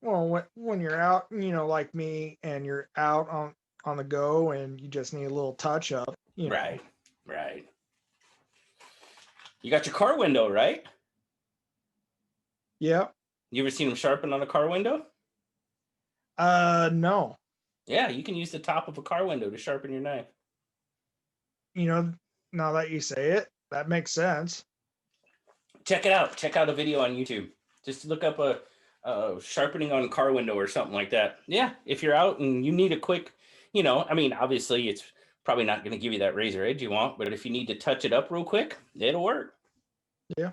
Well, when you're out, like me, and you're out on the go, and you just need a little touch up, right, right. You got your car window, right? Yeah. You ever seen them sharpen on a car window? No. Yeah, you can use the top of a car window to sharpen your knife. Now that you say it, that makes sense. Check it out. Check out a video on YouTube. Just look up a sharpening on car window or something like that. Yeah, if you're out and you need a quick, I mean, obviously it's probably not going to give you that razor edge you want, but if you need to touch it up real quick, it'll work. Yeah.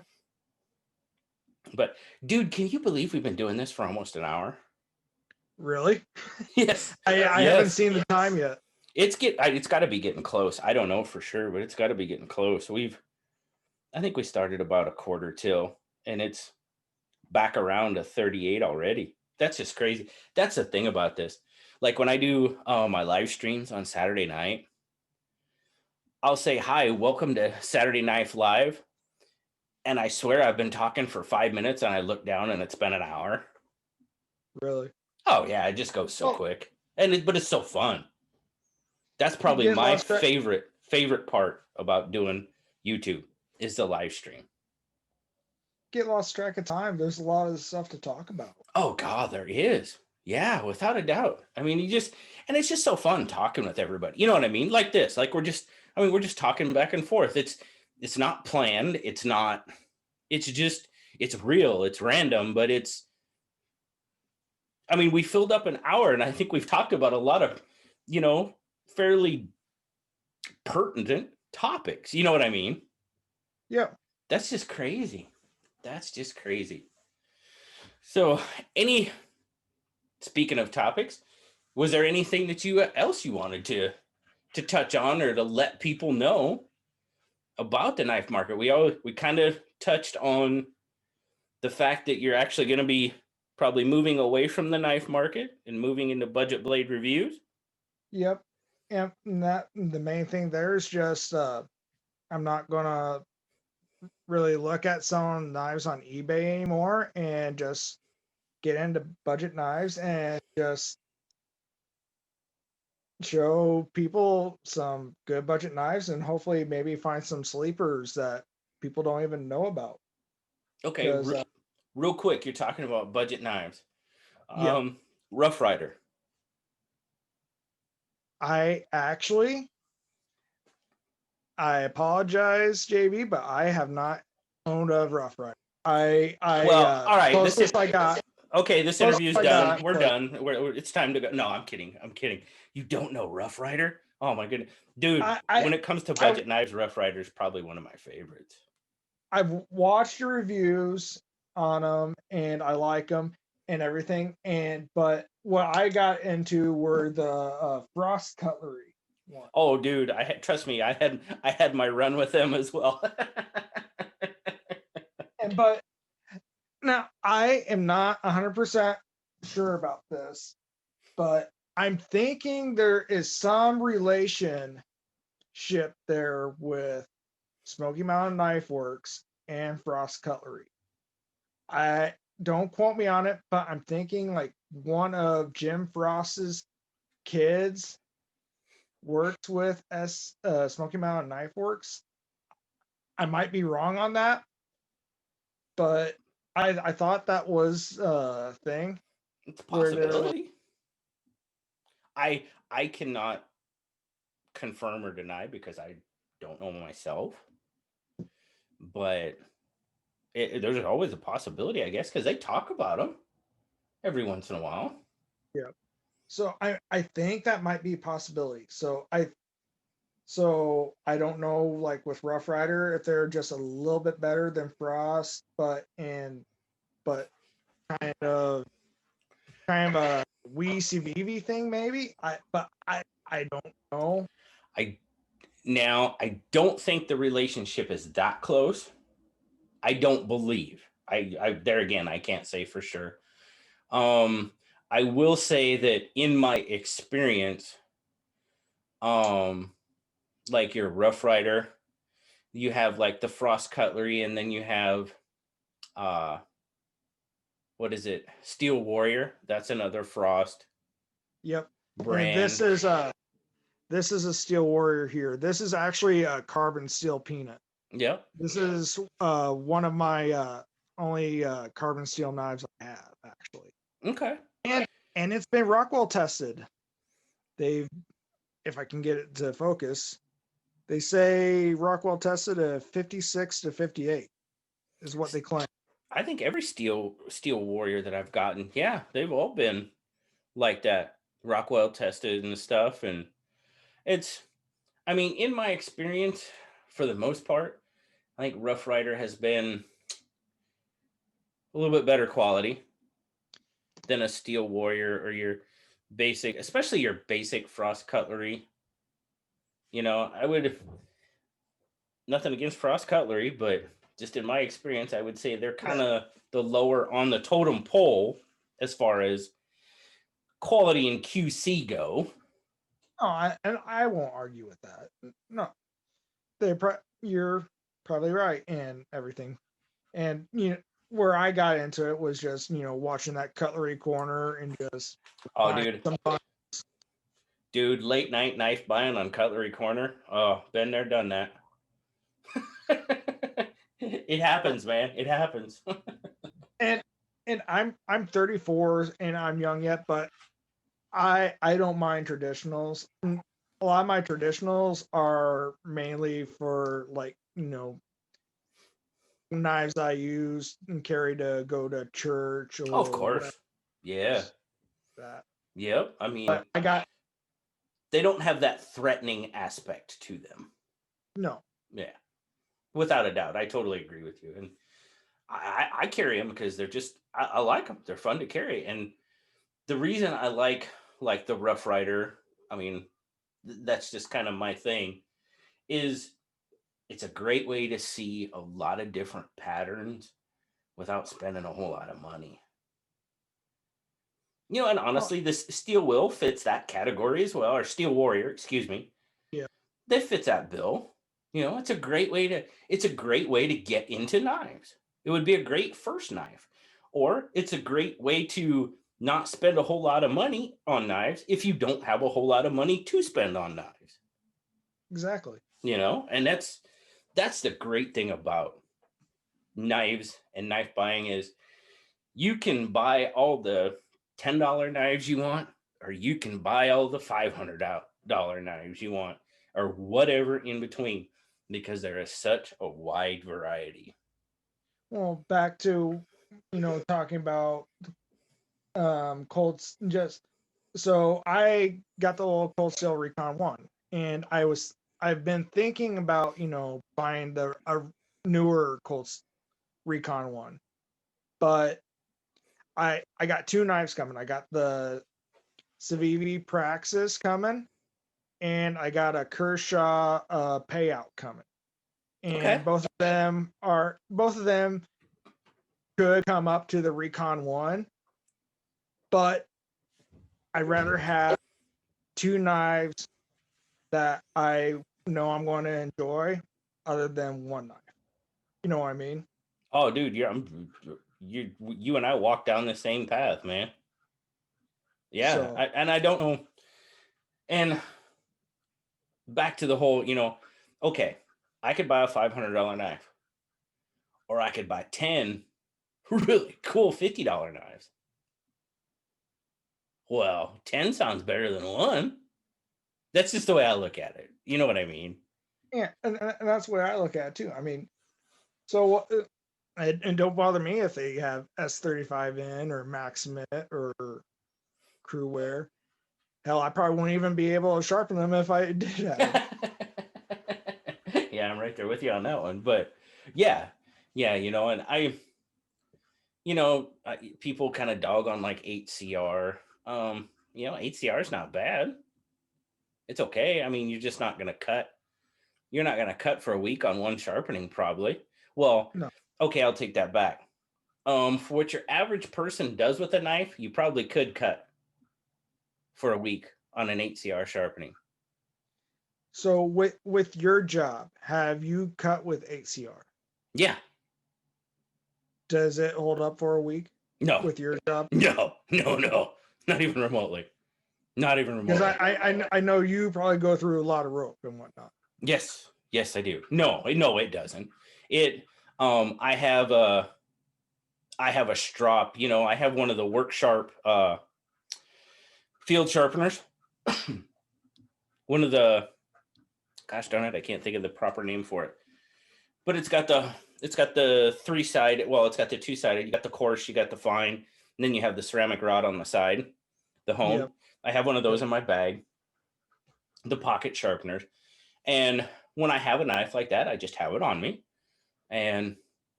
But dude, can you believe we've been doing this for almost an hour? Really? Yes. I haven't seen the time yet. It's got to be getting close. I don't know for sure, but it's got to be getting close. I think we started about a quarter till, and it's back around to 38 already. That's just crazy. That's the thing about this. Like when I do my live streams on Saturday night, I'll say, hi, welcome to Saturday Night Live. And I swear I've been talking for 5 minutes and I look down and it's been an hour. Really? Oh yeah, it just goes so quick. But it's so fun. That's probably my favorite part about doing YouTube is the live stream. Get lost track of time. There's a lot of stuff to talk about. Oh God, there is. Yeah, without a doubt. I mean, it's just so fun talking with everybody. You know what I mean? Like this, like we're just talking back and forth. It's not planned. It's real. It's random, but we filled up an hour and I think we've talked about a lot of, fairly pertinent topics. You know what I mean? Yeah. That's just crazy. So speaking of topics, was there anything that else you wanted to touch on or to let people know about the knife market? We kind of touched on the fact that you're actually going to be probably moving away from the knife market and moving into budget blade reviews. Yep. And the main thing there is just I'm not gonna really look at selling knives on eBay anymore and just get into budget knives and just show people some good budget knives and hopefully maybe find some sleepers that people don't even know about. Okay, real quick, you're talking about budget knives. Yeah. Rough Rider. I apologize, JB, but I have not owned a Rough Rider. All right. Closest I got. Okay, this interview's done. We're done. It's time to go. No, I'm kidding. You don't know Rough Rider? Oh my goodness, dude. When it comes to budget knives, Rough Rider is probably one of my favorites. I've watched your reviews on them and I like them and everything. But what I got into were the frost cutlery one. Oh, dude, trust me, I had my run with them as well. But now I am not 100% sure about this, but I'm thinking there is some relationship there with Smoky Mountain Knife Works and Frost Cutlery. I don't quote me on it, but I'm thinking like one of Jim Frost's kids works with Smoky Mountain Knife Works. I might be wrong on that, but I thought that was a thing It's a where they're like, possibility. I cannot confirm or deny because I don't know myself, but there's always a possibility, I guess, because they talk about them every once in a while. yeah. So I think that might be a possibility. So I don't know, like with Rough Rider, if they're just a little bit better than Frost, but kind of a wee CVV thing, maybe. I don't know. I don't think the relationship is that close. I don't believe. I there again, I can't say for sure. I will say that in my experience, like your Rough Rider, you have like the Frost Cutlery, and then you have what is it? Steel Warrior. That's another Frost Yep. And brand. this is a Steel Warrior here. This is actually a carbon steel peanut. Yep. This is one of my only carbon steel knives I have, actually. Okay. And it's been Rockwell tested. They've, if I can get it to focus, they say Rockwell tested a 56 to 58 is what they claim. I think every Steel Warrior that I've gotten, yeah, they've all been like that, Rockwell tested and stuff. And it's, I mean, in my experience, for the most part, I think Rough Rider has been a little bit better quality than a Steel Warrior or your basic, especially your basic Frost Cutlery. You know, I would, nothing against Frost Cutlery, but just in my experience, I would say they're kind of the lower on the totem pole as far as quality and QC go. Oh, I won't argue with that. No, you're probably right and everything. And where I got into it was just watching that Cutlery Corner and just Oh, buying some. dude, late night knife buying on Cutlery Corner. Oh, been there, done that. It happens, man. It happens. and I'm 34 and I'm young yet, but I don't mind traditionals. A lot of my traditionals are mainly for like knives I use and carry to go to church or Of course. Yeah. that. Yep. I mean, But they don't have that threatening aspect to them. No. Yeah. Without a doubt. I totally agree with you. And I carry them because they're just, I like them. They're fun to carry. And the reason I like the Rough Rider, I mean, that's just kind of my thing, is it's a great way to see a lot of different patterns without spending a whole lot of money. And honestly, this Steel Will fits that category as well, or Steel Warrior, excuse me. Yeah. That fits that bill. It's a great way to get into knives. It would be a great first knife. Or it's a great way to not spend a whole lot of money on knives if you don't have a whole lot of money to spend on knives. Exactly. And that's the great thing about knives and knife buying is you can buy all the $10 knives you want, or you can buy all the $500 knives you want, or whatever in between, because there is such a wide variety. Well, back to talking about Colts. Just so I got the little Cold Steel Recon 1, and I've been thinking about buying a newer Colts Recon 1, but I got two knives coming. I got the Civivi Praxis coming, and I got a Kershaw payout coming. And Okay. both of them could come up to the Recon 1, but I'd rather have 2 knives that I know I'm going to enjoy other than 1 knife. You know what I mean? Oh, dude, you and I walk down the same path, man. Yeah, So and I don't know. And back to the whole, okay, I could buy a $500 knife, or I could buy 10 really cool $50 knives. Well, 10 sounds better than 1. That's just the way I look at it. You know what I mean? yeah, and that's the way I look at it too. I mean, so and don't bother me if they have S35N or Maximit or Crew Wear. Hell, I probably wouldn't even be able to sharpen them if I did have them. Yeah, I'm right there with you on that one. But yeah, and people kind of dog on like 8CR. 8CR is not bad. It's okay. I mean, you're just not going to cut. You're not going to cut for a week on one sharpening, probably. Well, No. okay, I'll take that back. For what your average person does with a knife, you probably could cut for a week on an 8CR sharpening. So with your job, have you cut with 8CR? Yeah. Does it hold up for a week No. with your job? No. Not even remotely. Not even Because remotely. I know you probably go through a lot of rope and whatnot. Yes, I do. No, it doesn't. It I have a strop, I have one of the work sharp field sharpeners. One of the, gosh darn it, I can't think of the proper name for it. But it's got the 3-sided, well, it's got the 2-sided. You got the coarse, you got the fine, and then you have the ceramic rod on the side, the hone. Yep. I have one of those in my bag, the pocket sharpeners. And when I have a knife like that, I just have it on me and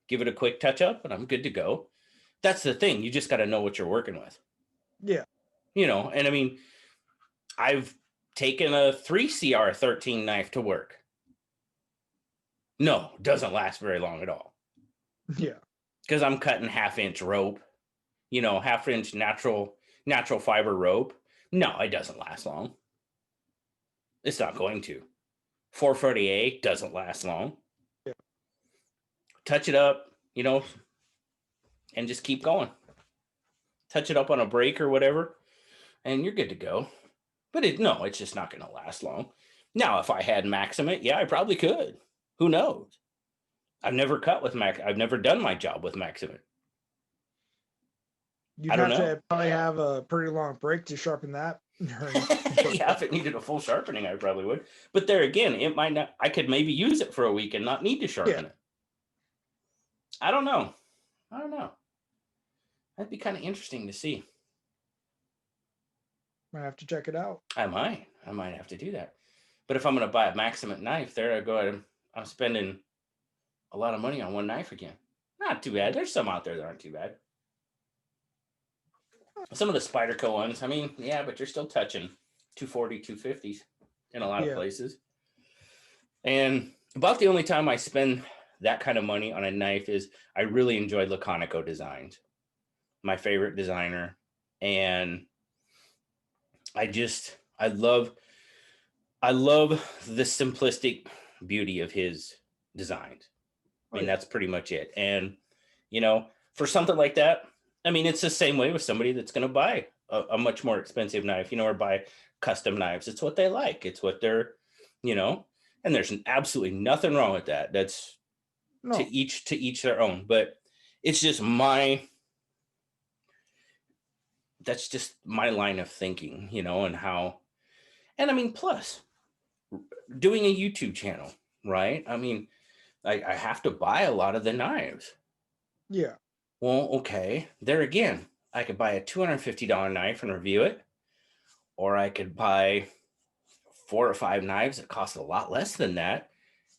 give it a quick touch up and I'm good to go. That's the thing. You just got to know what you're working with. Yeah. And I mean, I've taken a 3CR13 knife to work. No, doesn't last very long at all. Yeah. Because I'm cutting 1/2-inch rope, 1/2-inch natural fiber rope. No, it doesn't last long. It's not going to. 440A doesn't last long. Yeah. Touch it up, and just keep going. Touch it up on a break or whatever, and you're good to go. But it's just not going to last long. Now, if I had Maximit, yeah, I probably could. Who knows? I've never cut with I've never done my job with Maximit. You'd I don't have know. to probably have a pretty long break to sharpen that. Yeah, if it needed a full sharpening, I probably would. But there again, it might not. I could maybe use it for a week and not need to sharpen it. I don't know. That'd be kind of interesting to see. Might have to check it out. I might have to do that. But if I'm going to buy a Maximit knife, there I go. I'm spending a lot of money on one knife again. Not too bad. There's some out there that aren't too bad. Some of the Spyderco ones, I mean, yeah, but you're still touching 240, 250s in a lot of places. And about the only time I spend that kind of money on a knife is I really enjoy Laconico Designs, my favorite designer. And I love the simplistic beauty of his designs. I mean, that's pretty much it. And, for something like that, I mean, it's the same way with somebody that's going to buy a much more expensive knife, or buy custom knives. It's what they like. It's what they're, and there's absolutely nothing wrong with that. That's to each their own. But it's just that's just my line of thinking, and how, and I mean, plus doing a YouTube channel, right? I mean, I have to buy a lot of the knives. Yeah. Well, okay. There again, I could buy a $250 knife and review it, or I could buy 4 or 5 knives that cost a lot less than that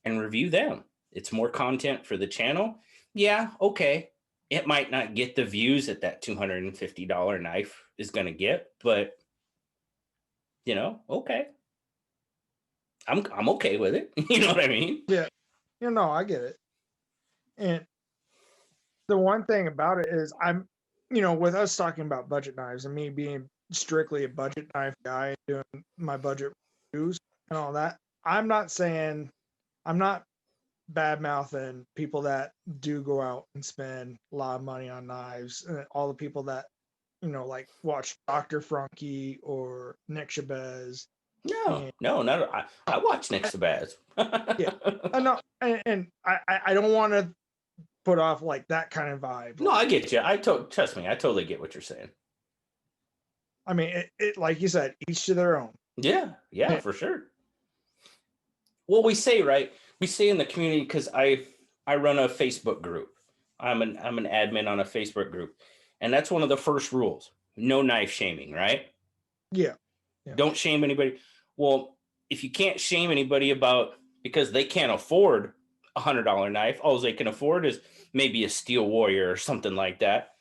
and review them. It's more content for the channel. Yeah, okay. It might not get the views that $250 knife is going to get, but okay. I'm okay with it. You know what I mean? Yeah. I get it. And the one thing about it is with us talking about budget knives and me being strictly a budget knife guy doing my budget reviews and all that. I'm not bad mouthing people that do go out and spend a lot of money on knives, and all the people that like watch Dr. Franke or Nick Chabez. No, And no, not. I watch next to Baz. yeah, no, and I don't want to put off like that kind of vibe. No, I get you. Trust me, I totally get what you're saying. I mean, it like you said, each to their own. Yeah, for sure. Well, we say in the community, because I run a Facebook group. I'm an admin on a Facebook group, and that's one of the first rules: no knife shaming. Right? Yeah. Don't shame anybody. Well, if you can't shame anybody because they can't afford $100 knife, all they can afford is maybe a Steel Warrior or something like that.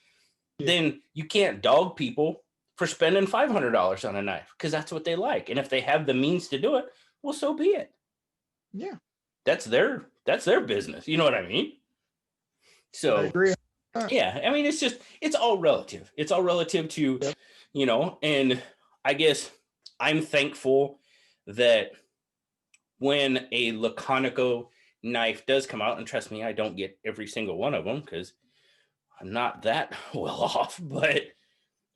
Yeah. Then you can't dog people for spending $500 on a knife, because that's what they like. And if they have the means to do it, well, so be it. Yeah. That's their business. You know what I mean? So I agree. Yeah. I mean, it's all relative. It's all relative to, yep. And I guess I'm thankful that when a Laconico knife does come out, and trust me, I don't get every single one of them because I'm not that well off, but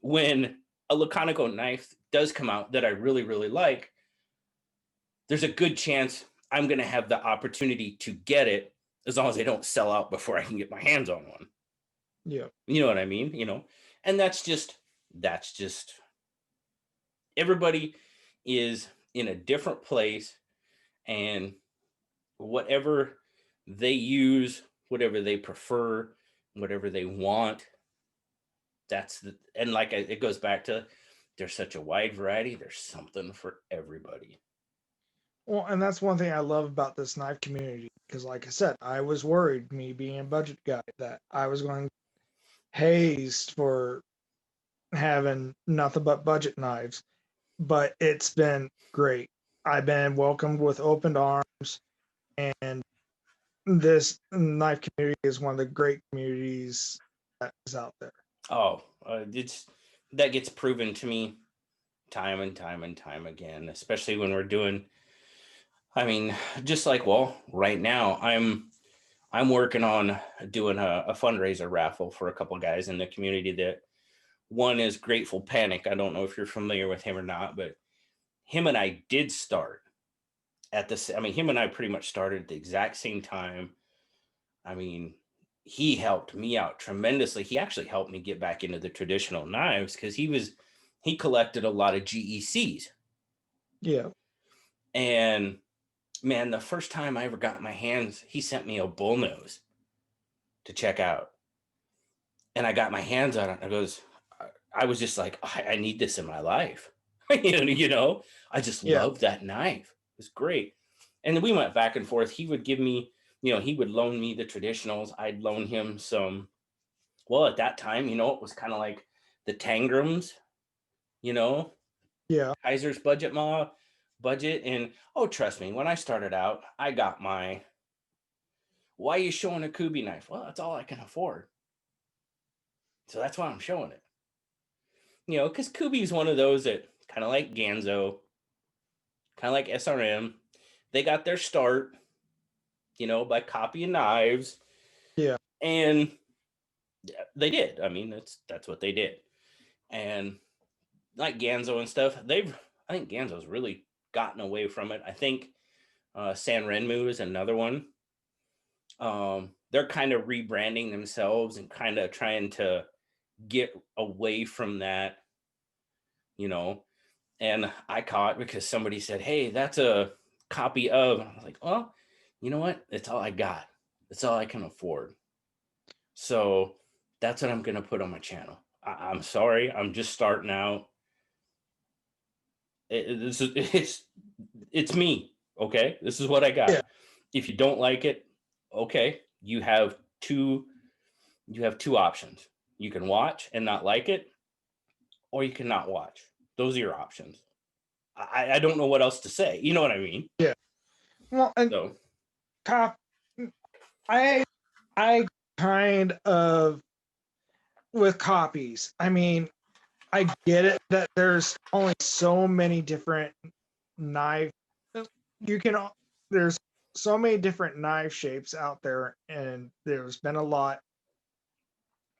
when a Laconico knife does come out that I really, really like, there's a good chance I'm going to have the opportunity to get it, as long as they don't sell out before I can get my hands on one. Yeah. You know what I mean? And that's just everybody is in a different place, and whatever they use, whatever they prefer, whatever they want, and like it goes back to, there's such a wide variety. There's something for everybody. Well, and that's one thing I love about this knife community, because like I said, I was worried, me being a budget guy, that I was going hazed for having nothing but budget knives, but it's been great. I've been welcomed with open arms, and this knife community is one of the great communities that is out there. Oh, that gets proven to me time and time and time again, especially when we're doing, I mean, just like, well, right now I'm working on doing a fundraiser raffle for a couple guys in the community. That one is Grateful Panic. I don't know if you're familiar with him or not, but him and I did start at this. I mean, him and I pretty much started at the exact same time. I mean, he helped me out tremendously. He actually helped me get back into the traditional knives, because he collected a lot of GECs. Yeah. And man, the first time I ever got my hands, he sent me a bullnose to check out. And I got my hands on it. I was just like, I need this in my life. I just loved that knife. It was great. And then we went back and forth. He would give me, he would loan me the traditionals. I'd loan him some. Well, at that time, it was kind of like the Tangrams, Kaiser's budget. And trust me, when I started out, I got my, why are you showing a Kubi knife? Well, that's all I can afford. So that's why I'm showing it. Because Kubi is one of those that kind of like Ganzo, kind of like SRM. They got their start, by copying knives. Yeah. And they did. I mean, that's what they did. And like Ganzo and stuff, I think Ganzo's really gotten away from it. I think San Renmu is another one. They're kind of rebranding themselves and kind of trying to get away from that, and I caught because somebody said, hey, that's a copy of. I was like, well, you know what? It's all I got. It's all I can afford. So that's what I'm going to put on my channel. I'm sorry. I'm just starting out. It's me. Okay. This is what I got. Yeah. If you don't like it, okay. You have two options. You can watch and not like it, or you cannot watch. Those are your options. I don't know what else to say. You know what I mean? Yeah. Well, and so, I kind of, with copies, I mean, I get it that there's only so many different knife. You can. There's so many different knife shapes out there, and there's been a lot.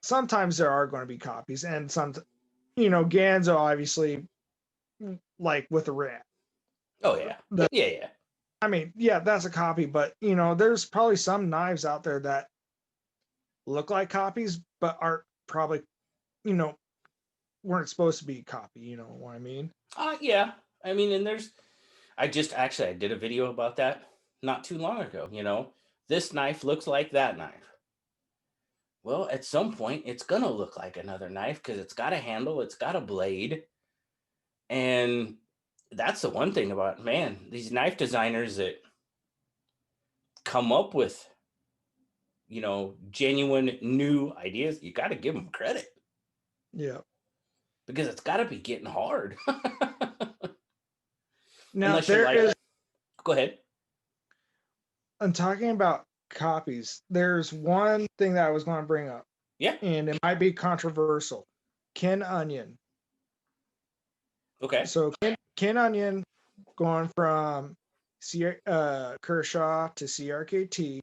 Sometimes there are going to be copies, and some, Ganzo obviously, like with the rat. Oh yeah, The, yeah. I mean, yeah, that's a copy, but there's probably some knives out there that look like copies, but aren't probably, you know, weren't supposed to be a copy. You know what I mean? Yeah. I mean, and I did a video about that not too long ago. This knife looks like that knife. Well, at some point, it's gonna look like another knife because it's got a handle, it's got a blade, and that's the one thing about, man, these knife designers that come up with genuine new ideas. You got to give them credit Yeah. because it's got to be getting hard. Now Unless you're there like, is. go ahead. I'm talking about copies. There's one thing that I was going to bring up, Yeah. and it might be controversial. Ken Onion. Okay. So Ken Onion going from Kershaw to CRKT.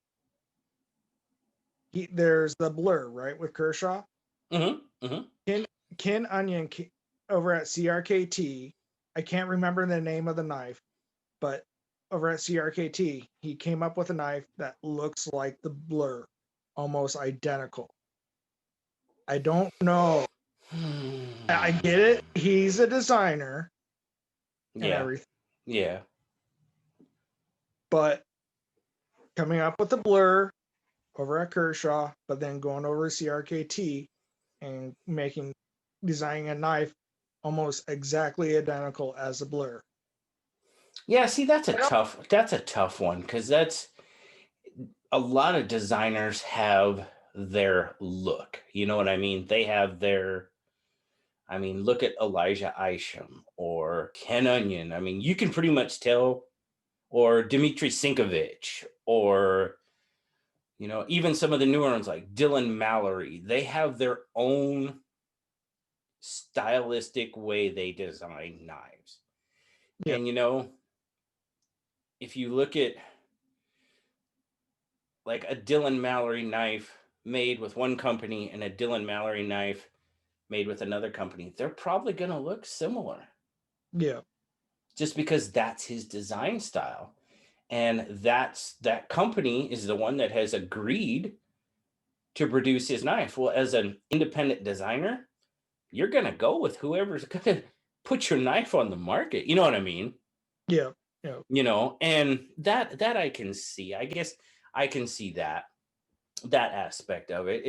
There's the blur, right, with Kershaw. Mm-hmm. Mm-hmm. Ken Onion over at CRKT. I can't remember the name of the knife, but over at CRKT, he came up with a knife that looks like the blur, almost identical. I don't know. I get it. He's a designer and Yeah. everything. Yeah. But coming up with the blur over at Kershaw, but then going over to CRKT and designing a knife almost exactly identical as the blur. Yeah, see, that's a tough one because that's a lot of designers have their look. You know what I mean? They have their, I mean, look at Elijah Isham or Ken Onion. I mean, you can pretty much tell, or Dmitry Sinkovich, or, even some of the newer ones like Dylan Mallory. They have their own stylistic way they design knives. Yeah. And, if you look at like a Dylan Mallory knife made with one company and a Dylan Mallory knife made with another company, they're probably going to look similar. Yeah. Just because that's his design style. And that company is the one that has agreed to produce his knife. Well, as an independent designer, you're going to go with whoever's going to put your knife on the market. You know what I mean? Yeah. And that I can see. I guess I can see that aspect of it.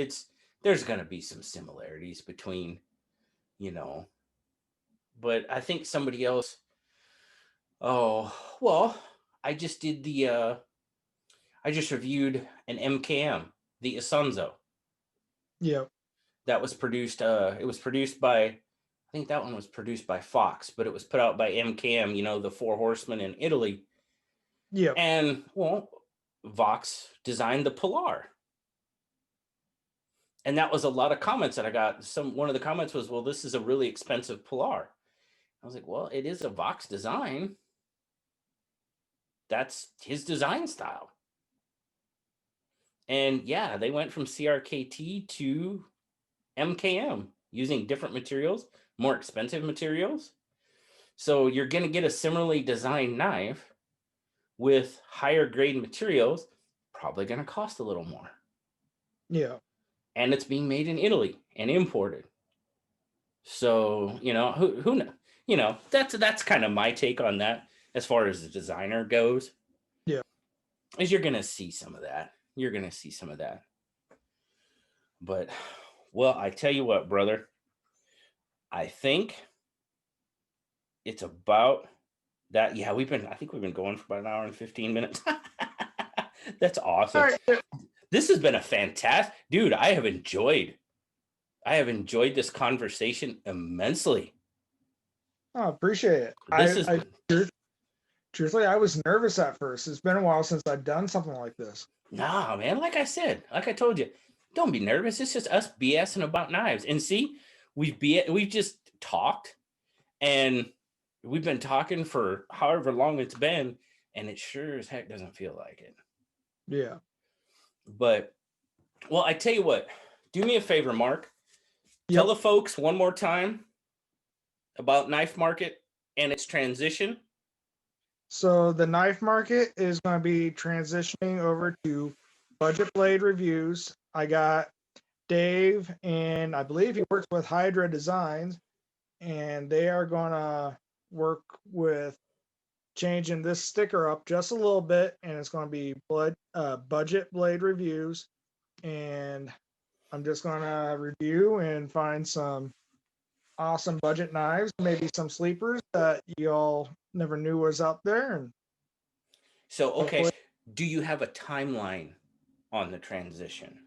There's going to be some similarities between, but I think somebody else. Oh, well, I just did I just reviewed an MKM, the Isunzo. Yeah. That was produced, it was produced by, I think that one was produced by Fox, but it was put out by MKM, the Four Horsemen in Italy. Yeah. And, well, Vox designed the Pilar. And that was a lot of comments that I got. One of the comments was, well, this is a really expensive Pilar. I was like, well, it is a Vox design. That's his design style. And yeah, they went from CRKT to MKM using different materials, more expensive materials. So you're going to get a similarly designed knife with higher grade materials, probably going to cost a little more. Yeah. And it's being made in Italy and imported. So, who knows? That's kind of my take on that as far as the designer goes. Yeah. Is you're going to see some of that. You're going to see some of that. But, well, I tell you what, brother, I think it's about that. Yeah, I think we've been going for about an hour and 15 minutes. That's awesome. All right. This has been a fantastic, dude. I have enjoyed this conversation immensely. Oh, appreciate it. Truthfully, I was nervous at first. It's been a while since I've done something like this. Nah, man. Like I told you, don't be nervous. It's just us BSing about knives. And see, we've just talked, and we've been talking for however long it's been, and it sure as heck doesn't feel like it. Yeah. But well, I tell you what, do me a favor, Mark. Tell Yep. the folks one more time about Knife Market and its transition. So the knife market is going to be transitioning over to budget blade reviews. I got Dave, and I believe he works with Hydra Designs, and they are going to work with changing this sticker up just a little bit, and it's going to be budget blade reviews. And I'm just going to review and find some awesome budget knives, maybe some sleepers that y'all never knew was out there. And So, okay, hopefully, do you have a timeline on the transition?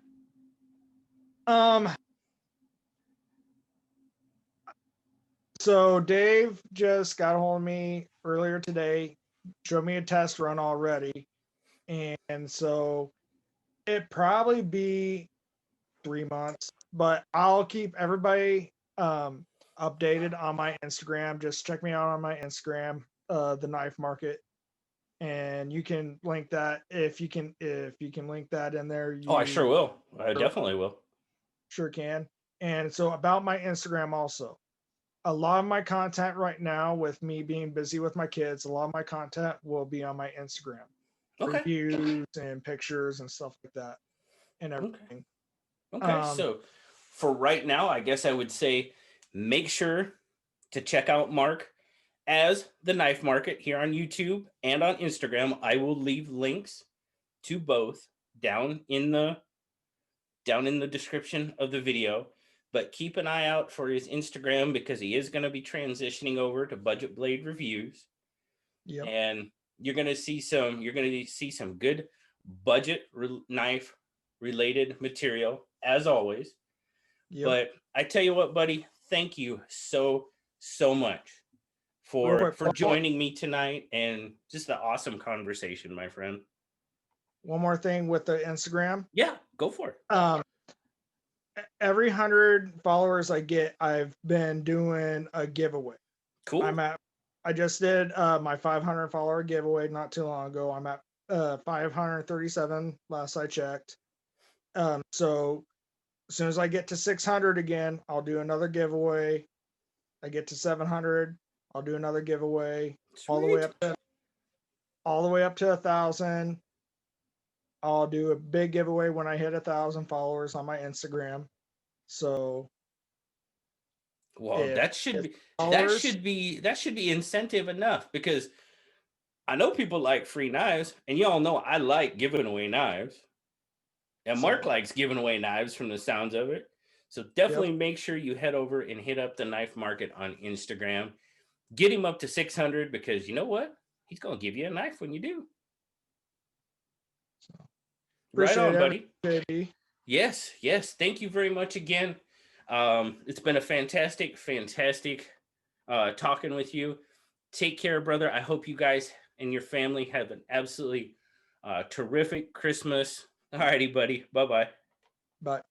So Dave just got a hold of me earlier today, showed me a test run already, and so it probably be 3 months, but I'll keep everybody updated on my Instagram. Just check me out on my Instagram, the Knife Market, and you can link that if you can link that in there. Oh, I sure You will. I definitely will. sure can. And so about my Instagram also. A lot of my content right now, with me being busy with my kids, a lot of my content will be on my Instagram. Okay. Reviews and pictures and stuff like that and everything. Okay. So for right now, I guess I would say make sure to check out Mark as the Knife Market here on YouTube and on Instagram. I will leave links to both down in the description of the video. But keep an eye out for his Instagram, because he is going to be transitioning over to Budget Blade Reviews. Yep. And you're going to see some good budget knife related material as always. Yep. But I tell you what, buddy, thank you so much for joining me tonight, and just an awesome conversation, my friend. One more thing with the Instagram. Yeah, go for it. Every 100 followers I get, I've been doing a giveaway. Cool. I just did my 500 follower giveaway not too long ago. I'm at 537 last I checked. So as soon as I get to 600 again, I'll do another giveaway. I get to 700, I'll do another giveaway. Sweet. all the way up to 1,000. I'll do a big giveaway when I hit 1,000 followers on my Instagram. So, well, that should be incentive enough, because I know people like free knives, and y'all know I like giving away knives, and Mark likes giving away knives from the sounds of it. So definitely make sure you head over and hit up the Knife Market on Instagram. Get him up to 600, because you know what? He's going to give you a knife when you do. Right on, buddy. Baby. Yes. Thank you very much again. It's been a fantastic talking with you. Take care, brother. I hope you guys and your family have an absolutely terrific Christmas. All righty, buddy. Bye-bye. Bye.